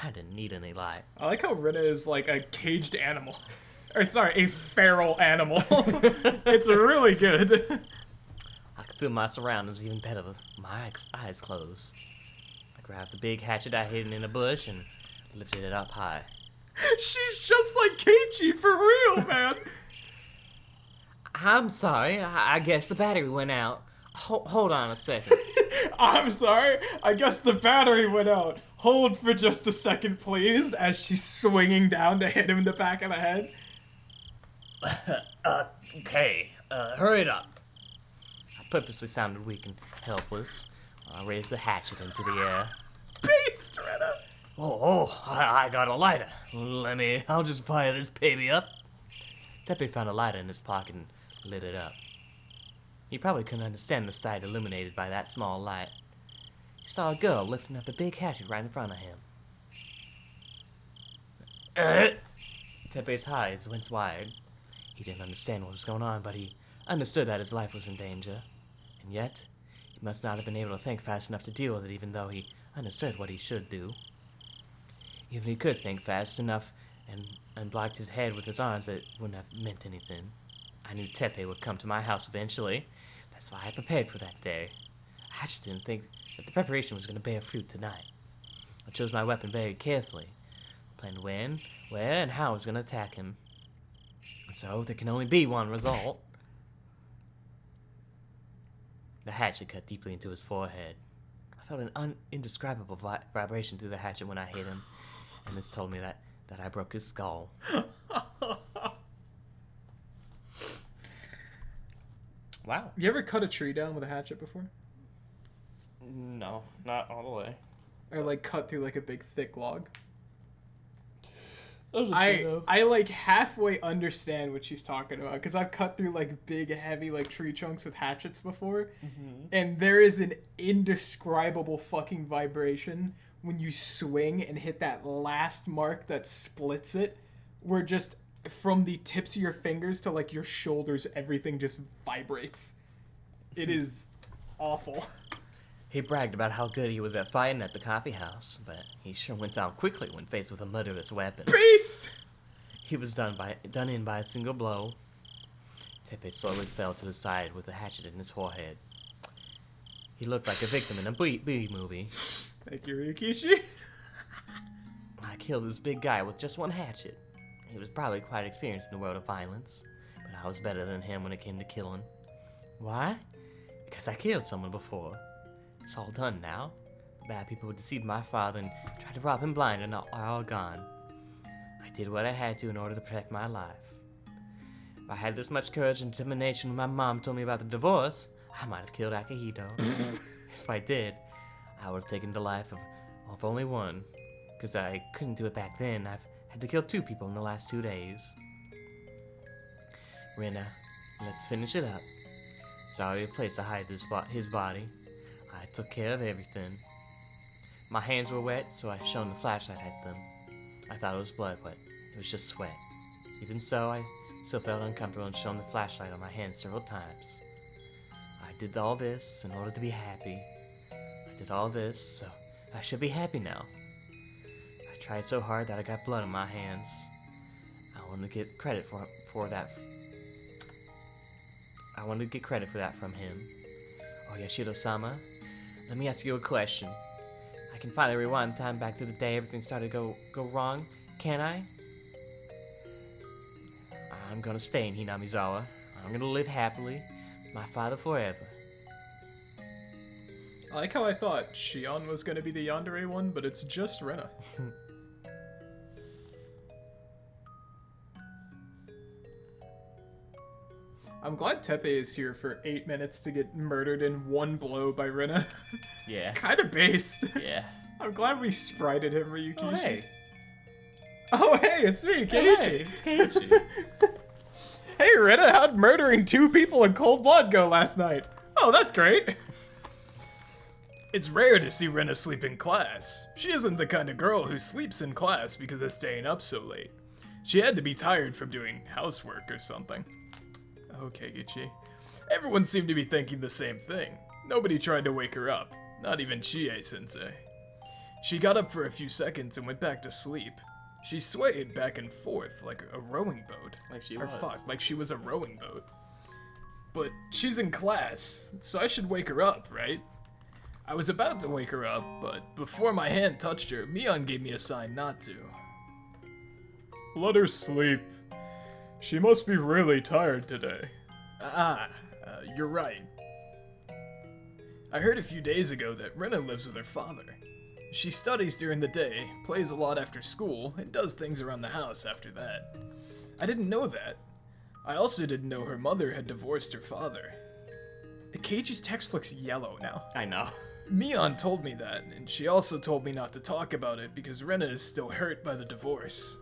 I didn't need any light. I like how Rina is like a caged animal. Or sorry, a feral animal. It's really good. I could feel my surroundings even better with my eyes closed. I grabbed the big hatchet I hidden in a bush and lifted it up high. She's just like Keiichi, for real, man. I'm sorry, I guess the battery went out. Hold on a second. I'm sorry, I guess the battery went out. Hold for just a second, please, as she's swinging down to hit him in the back of the head. Okay, hurry it up. I purposely sounded weak and helpless while I raised the hatchet into the air. Beast, Rena. I got a lighter. I'll just fire this baby up. Tepe found a lighter in his pocket and lit it up. He probably couldn't understand the sight illuminated by that small light. He saw a girl lifting up a big hatchet right in front of him. Tepe's eyes went wide. He didn't understand what was going on, but he understood that his life was in danger. And yet, he must not have been able to think fast enough to deal with it, even though he understood what he should do. Even if he could think fast enough and blocked his head with his arms, it wouldn't have meant anything. I knew Tepe would come to my house eventually. That's why I prepared for that day. I just didn't think that the preparation was going to bear fruit tonight. I chose my weapon very carefully. Planned when, where, and how I was going to attack him. And so, there can only be one result. The hatchet cut deeply into his forehead. I felt an indescribable vibration through the hatchet when I hit him, and this told me that I broke his skull. Wow. You ever cut a tree down with a hatchet before? No, not all the way. Or like cut through like a big thick log? I like halfway understand what she's talking about because I've cut through like big heavy like tree trunks with hatchets before, and there is an indescribable fucking vibration when you swing and hit that last mark that splits it, where just from the tips of your fingers to like your shoulders everything just vibrates. It is awful. He bragged about how good he was at fighting at the coffee house, but he sure went down quickly when faced with a murderous weapon. Beast! He was done in by a single blow. Tepe slowly fell to his side with a hatchet in his forehead. He looked like a victim in a B movie. Thank you, Rikishi. I killed this big guy with just one hatchet. He was probably quite experienced in the world of violence, but I was better than him when it came to killing. Why? Because I killed someone before. It's all done now. The bad people who deceived my father and tried to rob him blind are all gone. I did what I had to in order to protect my life. If I had this much courage and determination when my mom told me about the divorce, I might have killed Akihito. If I did, I would have taken the life of only one. Because I couldn't do it back then, I've had to kill 2 people in the last 2 days. Rena, let's finish it up. There's already a place to hide his body. I took care of everything. My hands were wet, so I shone the flashlight at them. I thought it was blood, but it was just sweat. Even so, I still felt uncomfortable and shone the flashlight on my hands several times. I did all this in order to be happy. I did all this, so I should be happy now. I tried so hard that I got blood on my hands. I wanted to get credit for that. I wanted to get credit for that from him. Oh, Yashido-sama, let me ask you a question. I can finally rewind time back to the day everything started to go wrong, can I? I'm gonna stay in Hinamizawa. I'm gonna live happily with my father forever. I like how I thought Shion was going to be the yandere one, but it's just Rena. I'm glad Tepe is here for 8 minutes to get murdered in one blow by Rena. Yeah. Kind of based. Yeah. I'm glad we sprited him, Ryukishi. Oh, hey. Oh, hey, it's me, Keiichi. Hey, it's Keiichi. Hey, Rena, how'd murdering 2 people in cold blood go last night? Oh, that's great. It's rare to see Rena sleep in class. She isn't the kind of girl who sleeps in class because of staying up so late. She had to be tired from doing housework or something. Okay, Gichi. Everyone seemed to be thinking the same thing. Nobody tried to wake her up, not even Chie-sensei. She got up for a few seconds and went back to sleep. She swayed back and forth like a rowing boat. Like she Or was. fuck, like she was a rowing boat. But she's in class, so I should wake her up, right? I was about to wake her up, but before my hand touched her, Mion gave me a sign not to. Let her sleep. She must be really tired today. You're right. I heard a few days ago that Rena lives with her father. She studies during the day, plays a lot after school, and does things around the house after that. I didn't know that. I also didn't know her mher mother had divorced her father. Keiichi's text looks yellow now. I know. Mion told me that, and she also told me not to talk about it because Rena is still hurt by the divorce.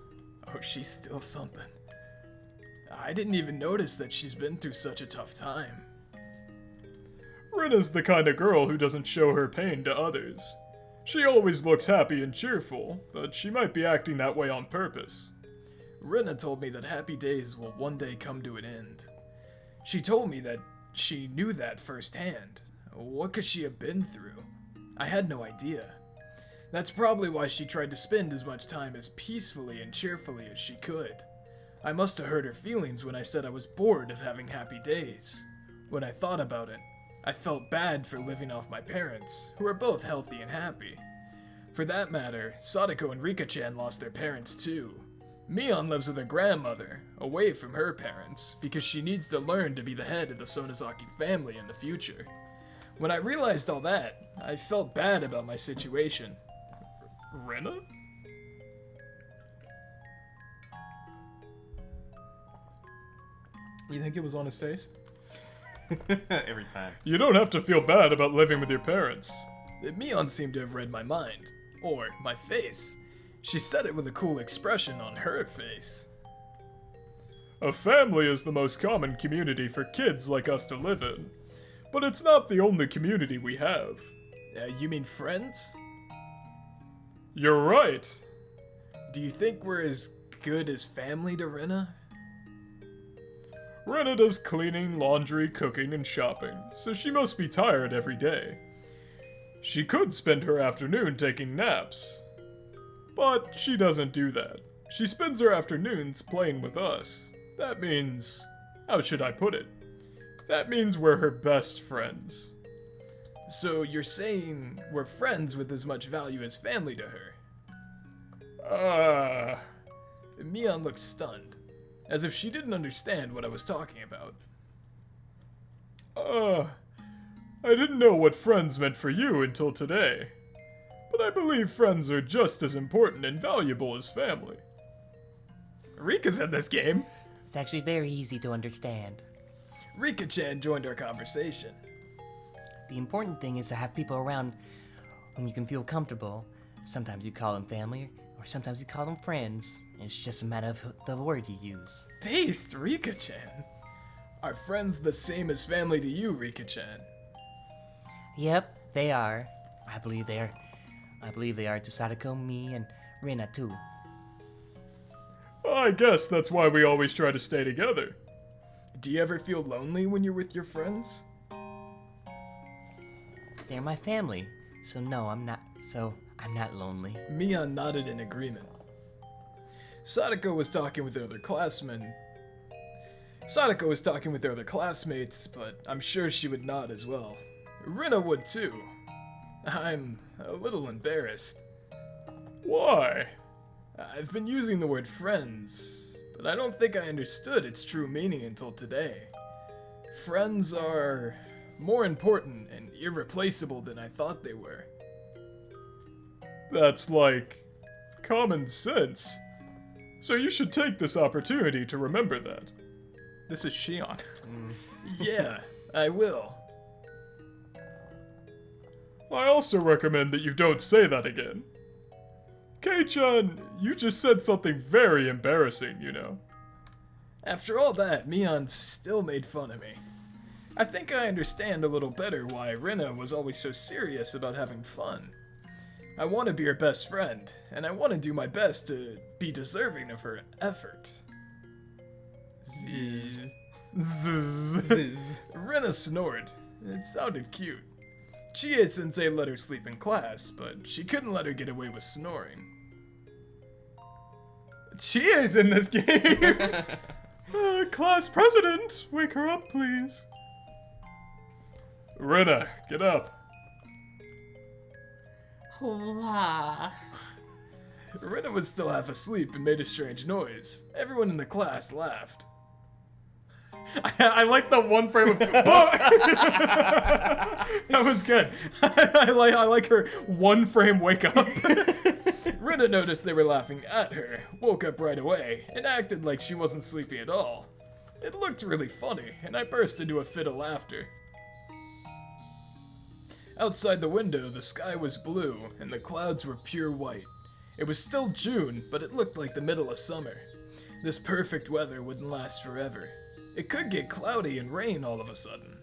Oh, she's still something. I didn't even notice that she's been through such a tough time. Rena's the kind of girl who doesn't show her pain to others. She always looks happy and cheerful, but she might be acting that way on purpose. Rena told me that happy days will one day come to an end. She told me that she knew that firsthand. What could she have been through? I had no idea. That's probably why she tried to spend as much time as peacefully and cheerfully as she could. I must have hurt her feelings when I said I was bored of having happy days. When I thought about it, I felt bad for living off my parents, who are both healthy and happy. For that matter, Sadako and Rika-chan lost their parents too. Mion lives with her grandmother, away from her parents, because she needs to learn to be the head of the Sonozaki family in the future. When I realized all that, I felt bad about my situation. Rena? You think it was on his face? Every time. You don't have to feel bad about living with your parents. Mion seemed to have read my mind, or my face. She said it with a cool expression on her face. A family is the most common community for kids like us to live in. But it's not the only community we have. You mean friends? You're right. Do you think we're as good as family to Rena? Rena does cleaning, laundry, cooking, and shopping, so she must be tired every day. She could spend her afternoon taking naps. But she doesn't do that. She spends her afternoons playing with us. That means... how should I put it? That means we're her best friends. So you're saying we're friends with as much value as family to her? Mion looked stunned, as if she didn't understand what I was talking about. I didn't know what friends meant for you until today. But I believe friends are just as important and valuable as family. Rika's in this game. It's actually very easy to understand. Rika-chan joined our conversation. The important thing is to have people around whom you can feel comfortable. Sometimes you call them family, or sometimes you call them friends. It's just a matter of the word you use. Based, Rika-chan. Are friends the same as family to you, Rika-chan? Yep, they are. I believe they are to Sadako, me, and Rena too. I guess that's why we always try to stay together. Do you ever feel lonely when you're with your friends? They're my family, so no, I'm not lonely. Mion nodded in agreement. Sadako was talking with the other classmates, but I'm sure she would nod as well. Rena would too. I'm a little embarrassed. Why? I've been using the word friends, but I don't think I understood its true meaning until today. Friends are more important and irreplaceable than I thought they were. That's like common sense. So you should take this opportunity to remember that. This is Shion. Yeah, I will. I also recommend that you don't say that again. Kei-chan, you just said something very embarrassing, you know. After all that, Mion still made fun of me. I think I understand a little better why Rena was always so serious about having fun. I want to be her best friend, and I want to do my best to be deserving of her effort. Zzz. Zzz. Rena snored. It sounded cute. Chie-sensei let her sleep in class, but she couldn't let her get away with snoring. Chie's in this game. Class president, wake her up, please. Rena, get up. Wow. Rena was still half asleep and made a strange noise. Everyone in the class laughed. I like the one frame of. That was good. I like her one frame wake up. Rena noticed they were laughing at her, woke up right away, and acted like she wasn't sleeping at all. It looked really funny, and I burst into a fit of laughter. Outside the window, the sky was blue, and the clouds were pure white. It was still June, but it looked like the middle of summer. This perfect weather wouldn't last forever. It could get cloudy and rain all of a sudden.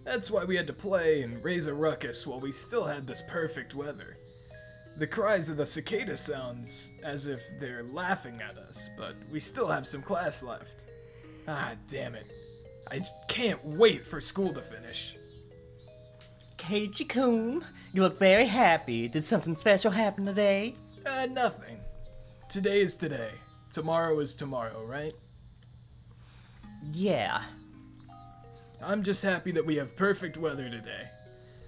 That's why we had to play and raise a ruckus while we still had this perfect weather. The cries of the cicada sounds as if they're laughing at us, but we still have some class left. Ah, damn it. I can't wait for school to finish. Keiichi-kun, you look very happy. Did something special happen today? Nothing. Today is today. Tomorrow is tomorrow, right? Yeah. I'm just happy that we have perfect weather today.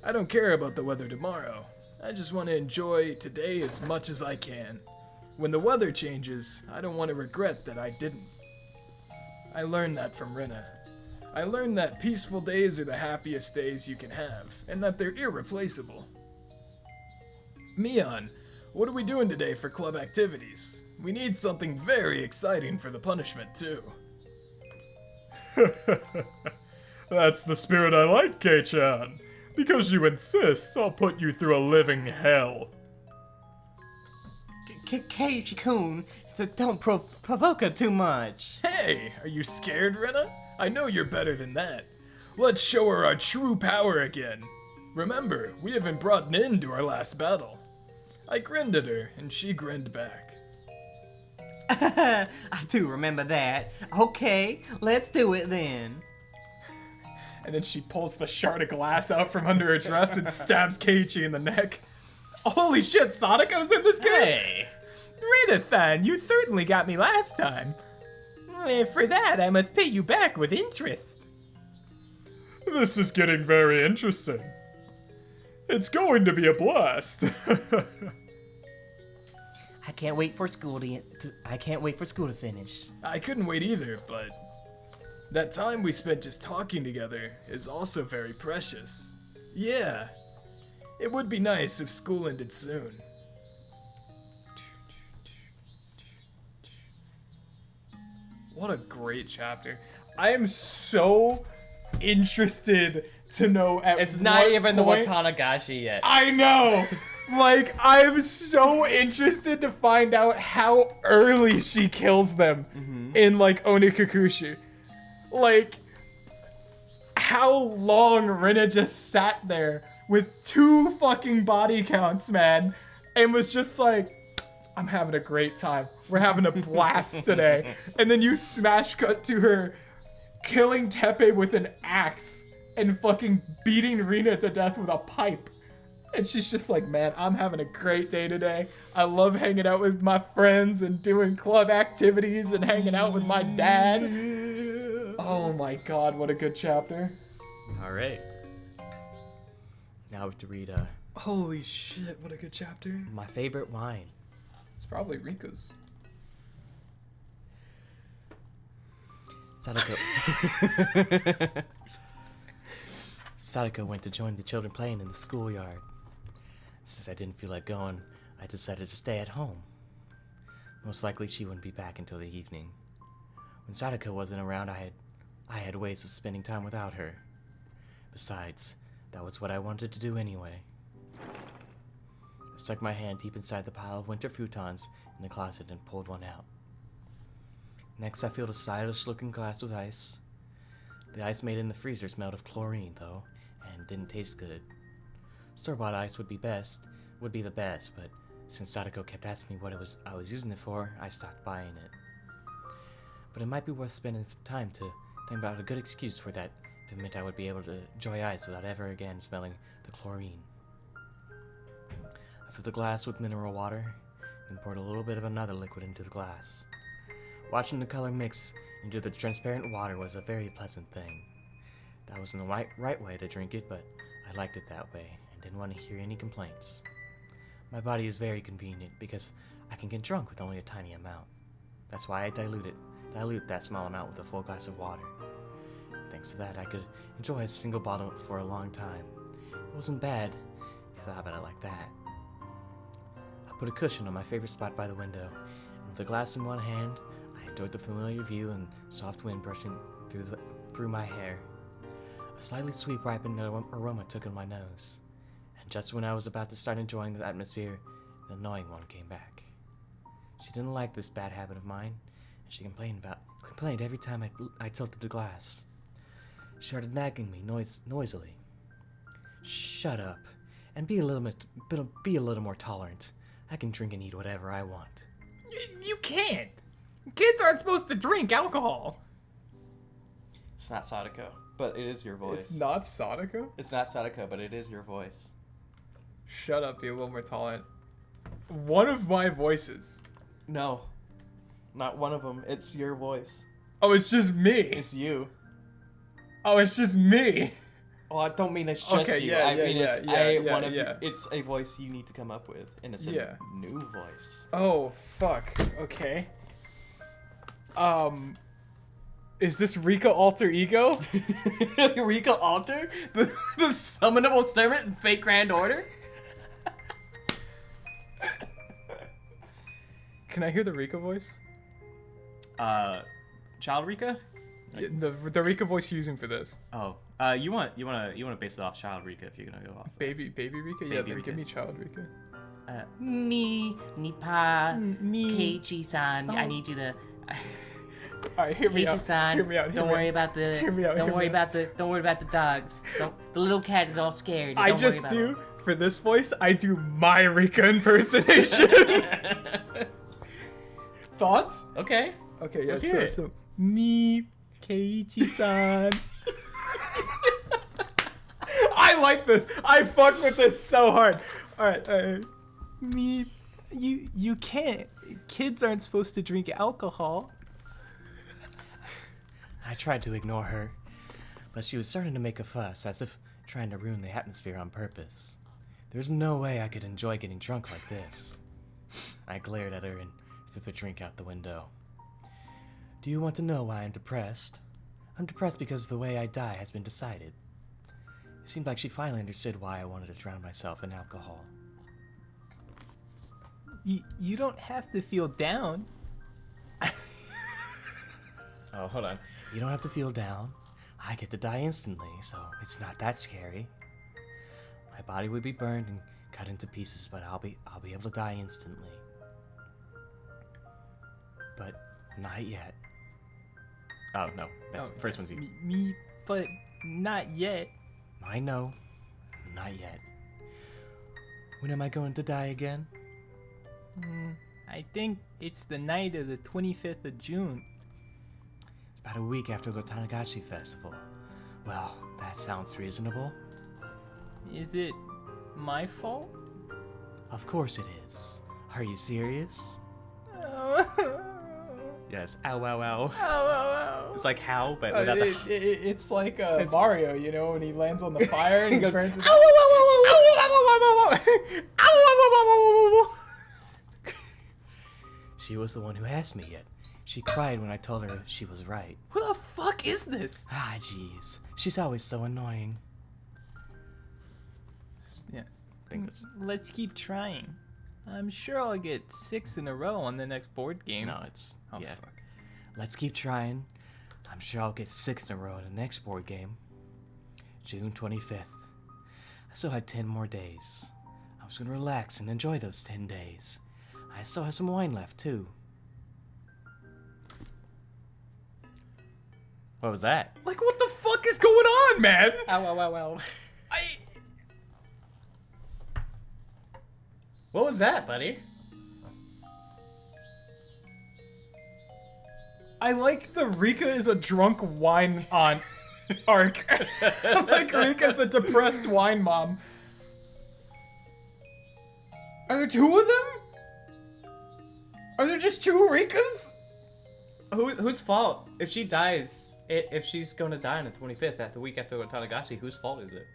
I don't care about the weather tomorrow. I just want to enjoy today as much as I can. When the weather changes, I don't want to regret that I didn't. I learned that from Rina. I learned that peaceful days are the happiest days you can have, and that they're irreplaceable. Mion, what are we doing today for club activities? We need something very exciting for the punishment, too. That's the spirit I like, Kei-chan. Because you insist, I'll put you through a living hell. Keiichi-kun, don't provoke her too much. Hey, are you scared, Rina? I know you're better than that. Let's show her our true power again. Remember, we haven't brought an end to our last battle. I grinned at her, and she grinned back. I do remember that. Okay, let's do it then. And then she pulls the shard of glass out from under her dress and stabs Keiichi in the neck. Holy shit, Sadako's in this game? Hey! Rina-san, you certainly got me last time. For that, I must pay you back with interest. This is getting very interesting. It's going to be a blast. I can't wait for school to finish. I couldn't wait either, but that time we spent just talking together is also very precious. Yeah, it would be nice if school ended soon. What a great chapter. I am so interested to know at It's not what even point... the Watanagashi yet. I know! Like, I'm so interested to find out how early she kills them in, like, Onikakushi. Like, how long Rina just sat there with 2 fucking body counts, man, and was just like, I'm having a great time. We're having a blast today. And then you smash cut to her killing Teppei with an axe and fucking beating Rina to death with a pipe. And she's just like, man, I'm having a great day today. I love hanging out with my friends and doing club activities and hanging out with my dad. Oh my god, what a good chapter. Alright. Now we have to read Holy shit, what a good chapter. my favorite wine. It's probably Rika's. Sadako went to join the children playing in the schoolyard. Since I didn't feel like going, I decided to stay at home. Most likely she wouldn't be back until the evening. When Sadako wasn't around, I had ways of spending time without her. Besides, that was what I wanted to do anyway. I stuck my hand deep inside the pile of winter futons in the closet and pulled one out. Next, I filled a stylish-looking glass with ice. The ice made in the freezer smelled of chlorine, though, and didn't taste good. Store-bought ice would be the best, but since Sadako kept asking me what I was using it for, I stopped buying it. But it might be worth spending some time to think about a good excuse for that if it meant I would be able to enjoy ice without ever again smelling the chlorine. I filled the glass with mineral water, then poured a little bit of another liquid into the glass. Watching the color mix into the transparent water was a very pleasant thing. That wasn't the right way to drink it, but I liked it that way and didn't want to hear any complaints. My body is very convenient because I can get drunk with only a tiny amount. That's why I dilute that small amount with a full glass of water. Thanks to that, I could enjoy a single bottle for a long time. It wasn't bad if you thought about it like that. I put a cushion on my favorite spot by the window, and with a glass in one hand, I enjoyed the familiar view and soft wind brushing through my hair. A slightly sweet ripened aroma took in my nose, Just when I was about to start enjoying the atmosphere, the annoying one came back. She didn't like this bad habit of mine, and she complained every time I tilted the glass. She started nagging me noisily. Shut up, and be a little more tolerant. I can drink and eat whatever I want. You can't. Kids aren't supposed to drink alcohol. It's not Sadako, but it is your voice. It's not Sadako? It's not Sadako, but it is your voice. Shut up, be a little more tolerant. One of my voices. No, not one of them. It's your voice. Oh, it's just me. It's you. Oh, it's just me. Well, I don't mean it's just Okay, you. yeah, I mean yeah. it's a voice you need to come up with, and it's a new voice. Oh, fuck. Okay. Is this Rika alter ego? Rika Alter? The summonable servant in Fate Grand Order? Can I hear the Rika voice? Child Rika? Yeah, the Rika voice you're using for this. Oh, you want to base it off Child Rika if you're gonna go off. Baby Rika? Yeah, Baby then Rika. give me child Rika. Me, Nipa, Me. Keiichi-san, I need you to. Alright, hear me out. Keiichi-san, Hear me out. don't worry about the. Hear me out, Don't hear worry me out. about the dogs. The little cat is all scared. I Don't just worry do, about for this voice, I do my Rika impersonation. it. Thoughts? Okay. Okay, yeah, Let's hear it. so me, Keiichi-san. I like this. I fuck with this so hard. Alright. Me, you can't. Kids aren't supposed to drink alcohol. I tried to ignore her, but she was starting to make a fuss, as if trying to ruin the atmosphere on purpose. There's no way I could enjoy getting drunk like this. I glared at her and threw the drink out the window. Do you want to know why I'm depressed? I'm depressed because the way I die has been decided. It seemed like she finally understood why I wanted to drown myself in alcohol. You don't have to feel down. Oh, hold on. You don't have to feel down. I get to die instantly, so it's not that scary. My body would be burned and cut into pieces, but I'll be able to die instantly. But not yet. Oh no, that's first one's you. Me, but not yet. I know, not yet. When am I going to die again? I think it's the night of the 25th of June. It's about a week after the Tanagashi Festival. Well, that sounds reasonable. Is it my fault? Of course it is. Are you serious? Yes. Ow, ow, ow. Ow. It's like how, but without the... It's like Mario, you know, when he lands on the fire and he goes, burns it. She was the one who asked me it. She cried when I told her she was right. Who the fuck is this? Ah, jeez. She's always so annoying. Yeah. I think that's... Let's keep trying. I'm sure I'll get 6 in a row on the next board game. No, it's... Oh, yeah. fuck. Let's keep trying. I'm sure I'll get 6 in a row in the next board game. June 25th. I still had 10 more days. I was going to relax and enjoy those 10 days. I still have some wine left, too. What was that? Like, what the fuck is going on, man? Ow, ow, ow, ow. What was that, buddy? I like the Rika is a drunk wine aunt arc. Like Rika's a depressed wine mom. Are there 2 of them? Are there just 2 Rikas? Whose fault? If she dies, if she's going to die on the 25th, the week after Tanagashi, whose fault is it?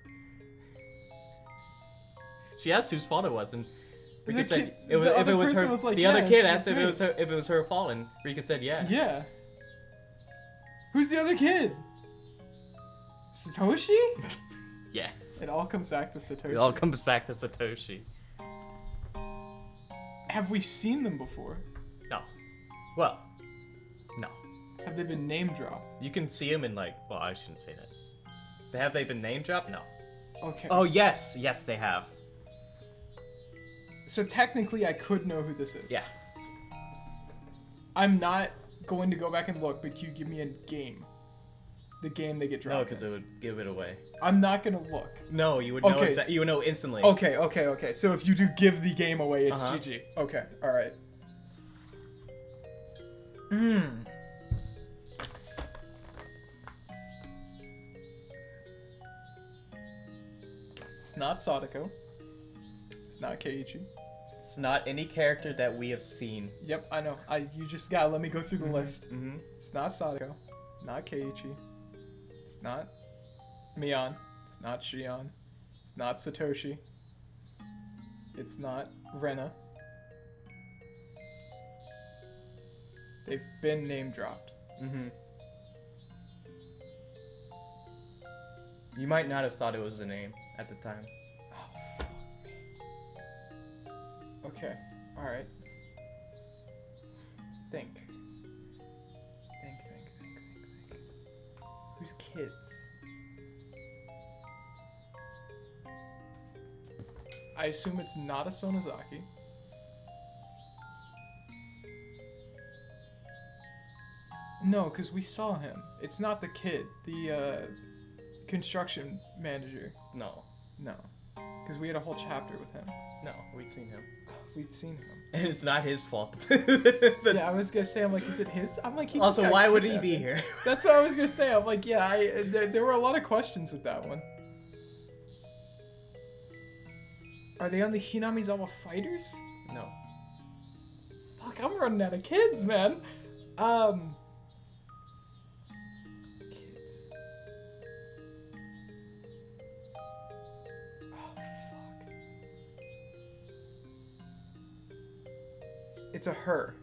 She asked whose fault it was, and Rika said it was. If it was her, was like, the yeah, other kid it's asked me. if it was her fault, and Rika said yeah. Yeah. Who's the other kid? Satoshi? Yeah. It all comes back to Satoshi. It all comes back to Satoshi. Have we seen them before? No. Well, no. Have they been name dropped? You can see him in like. Well, I shouldn't say that. Have they been name dropped? No. Okay. Oh yes, they have. So technically, I could know who this is. Yeah. I'm not going to go back and look, but can you give me a game? The game they get dropped. No, because it would give it away. I'm not gonna look. No, you would know. Okay. You would know instantly. Okay. So if you do give the game away, it's Uh-huh. GG. Okay, all right. It's not Sadako. It's not Keiichi. It's not any character that we have seen. Yep, I know. You just gotta let me go through the list. Mm-hmm. It's not Sadako. Not Keiichi. It's not Mion. It's not Shion. It's not Satoshi. It's not Rena. They've been name dropped. Mm-hmm. You might not have thought it was a name at the time. Okay, alright. Think. Who's kids? I assume it's not a Sonozaki. No, because we saw him. It's not the kid. The, construction manager. No. No. Because we had a whole chapter with him. No, we'd seen him. We'd seen him. And it's not his fault. Yeah, I was gonna say, I'm like, is it his? I'm like, he just Also, got why would he kidnapped. be here? That's what I was gonna say. I'm like, yeah, there were a lot of questions with that one. Are they on the Hinamizawa Fighters? No. Fuck, I'm running out of kids, man. Kids. Oh, fuck. It's a her.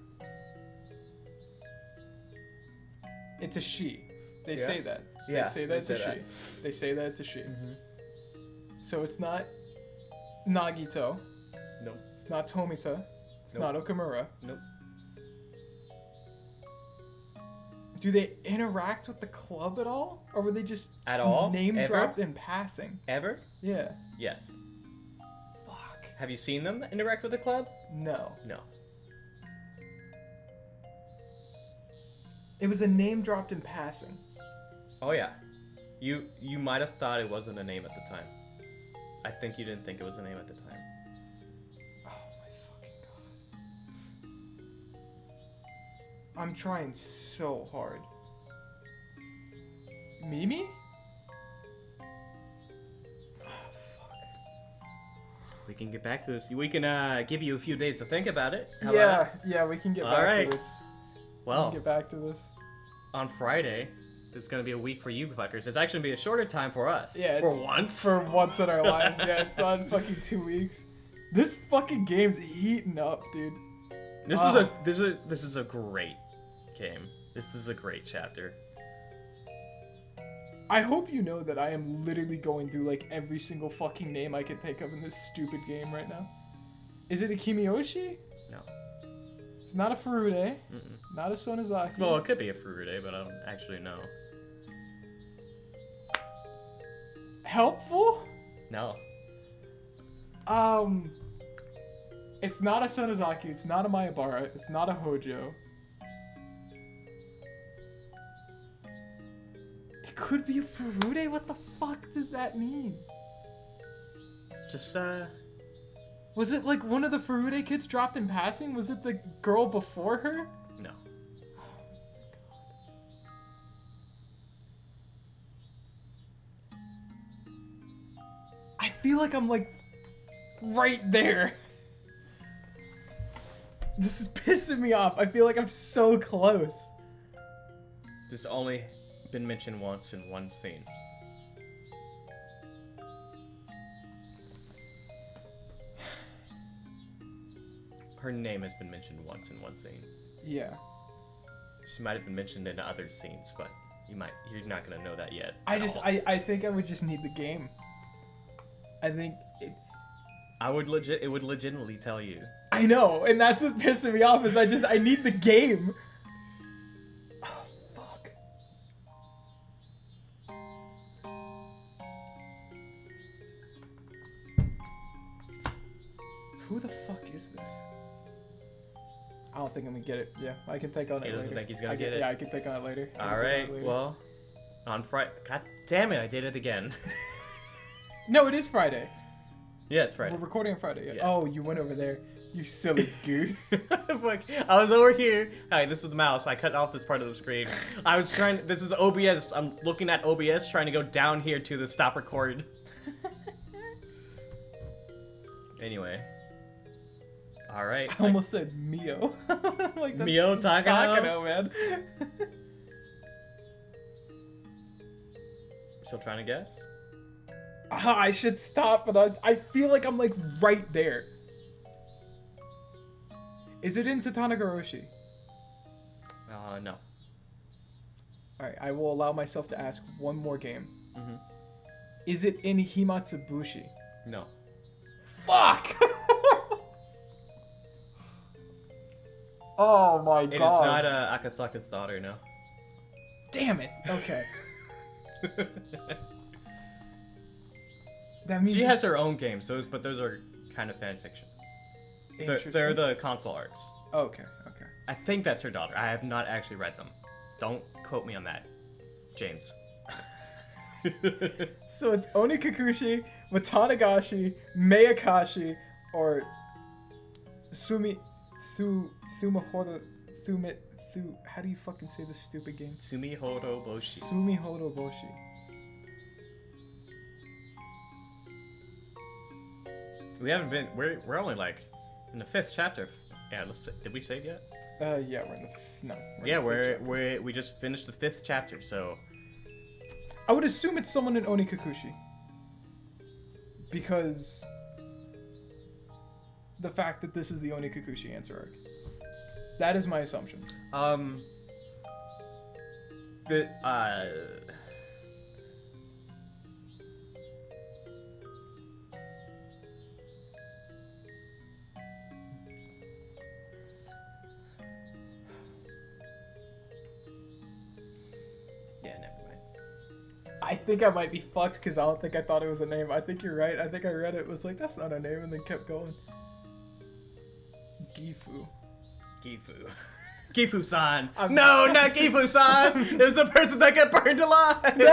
It's a she. They Yeah. say that. Yeah, They say that it's they a say she. They say that it's a she. Mm-hmm. So it's not Nagito. Nope. It's not Tomita. It's Nope. not Okamura. Nope. Do they interact with the club at all? Or were they just At all? name Ever? dropped in passing? Ever? Yeah. Yes. Fuck. Have you seen them interact with the club? No. No. It was a name dropped in passing. Oh yeah. You might have thought it wasn't a name at the time. I think you didn't think it was a name at the time. Oh my fucking god. I'm trying so hard. Mimi? We can get back to this. We can give you a few days to think about it. How Yeah, about that? yeah, we can get All back right. to this. We Well, can get back to this. on Friday, it's gonna be a week for you fuckers. It's actually gonna be a shorter time for us. Yeah, For it's- once. For once in our lives, yeah, it's not fucking 2 weeks. This fucking game's heating up, dude. This is a great game. This is a great chapter. I hope you know that I am literally going through like every single fucking name I can think of in this stupid game right now. Is it a Kimiyoshi? No. It's not a Furude. Mm-mm. Not a Sonozaki. Well, it could be a Furude, but I don't actually know. Helpful? No. It's not a Sonozaki. It's not a Mayabara. It's not a Hojo. It could be a Furude? What the fuck does that mean? Just Was it like one of the Furude kids dropped in passing? Was it the girl before her? no. I feel like I'm like right there. This is pissing me off. I feel like I'm so close. This only been mentioned once in one scene. Her name has been mentioned once in one scene. Yeah. She might have been mentioned in other scenes, but you're not gonna know that yet. I at just all. I think I would just need the game. I think it would legitimately tell you. I know, and that's what's pissing me off is I need the game. Oh fuck. Who the fuck is this? I don't think I'm gonna get it. Yeah, I can think on it He later. doesn't think he's gonna get it? Yeah, I can think on it later. All right. Well, on Friday. God damn it! I did it again. No, it is Friday. Yeah, it's Friday. We're recording on Friday. Yeah. Oh, you went over there. You silly goose. Like, I was over here. Hi, this is the mouse. I cut off this part of the screen. I was trying. This is OBS. I'm looking at OBS, trying to go down here to the stop record. Anyway. All right. I almost said Mio. Like Mio Takano, man. Still trying to guess? I should stop, but I feel like I'm like right there. Is it in Tatanagaroshi? No. Alright, I will allow myself to ask one more game. Mhm. Is it in Himatsubushi? No. Fuck! Oh my god. It is not Akasaka's daughter, no. Damn it. Okay. That means She has her own games, but those are kind of fan fiction. They're the console arcs. Okay. I think that's her daughter. I have not actually read them. Don't quote me on that, James. So it's Onikakushi, Watanagashi, Mayakashi, or Tsumihoroboshi. How do you fucking say this stupid game? Tsumihoroboshi. Tsumihoroboshi. We haven't been. We're only like in the 5th chapter. Yeah, did we save yet? Yeah, we're in the no. Yeah, we just finished the 5th chapter, so. I would assume it's someone in Onikakushi. Because the fact that this is the Onikakushi answer arc. That is my assumption. Yeah, never mind. I think I might be fucked because I don't think I thought it was a name. I think you're right. I think I read it, was like, that's not a name, and then kept going. Gifu. Gifu-san. No, not Gifu-san. It was the person that got burned alive. No!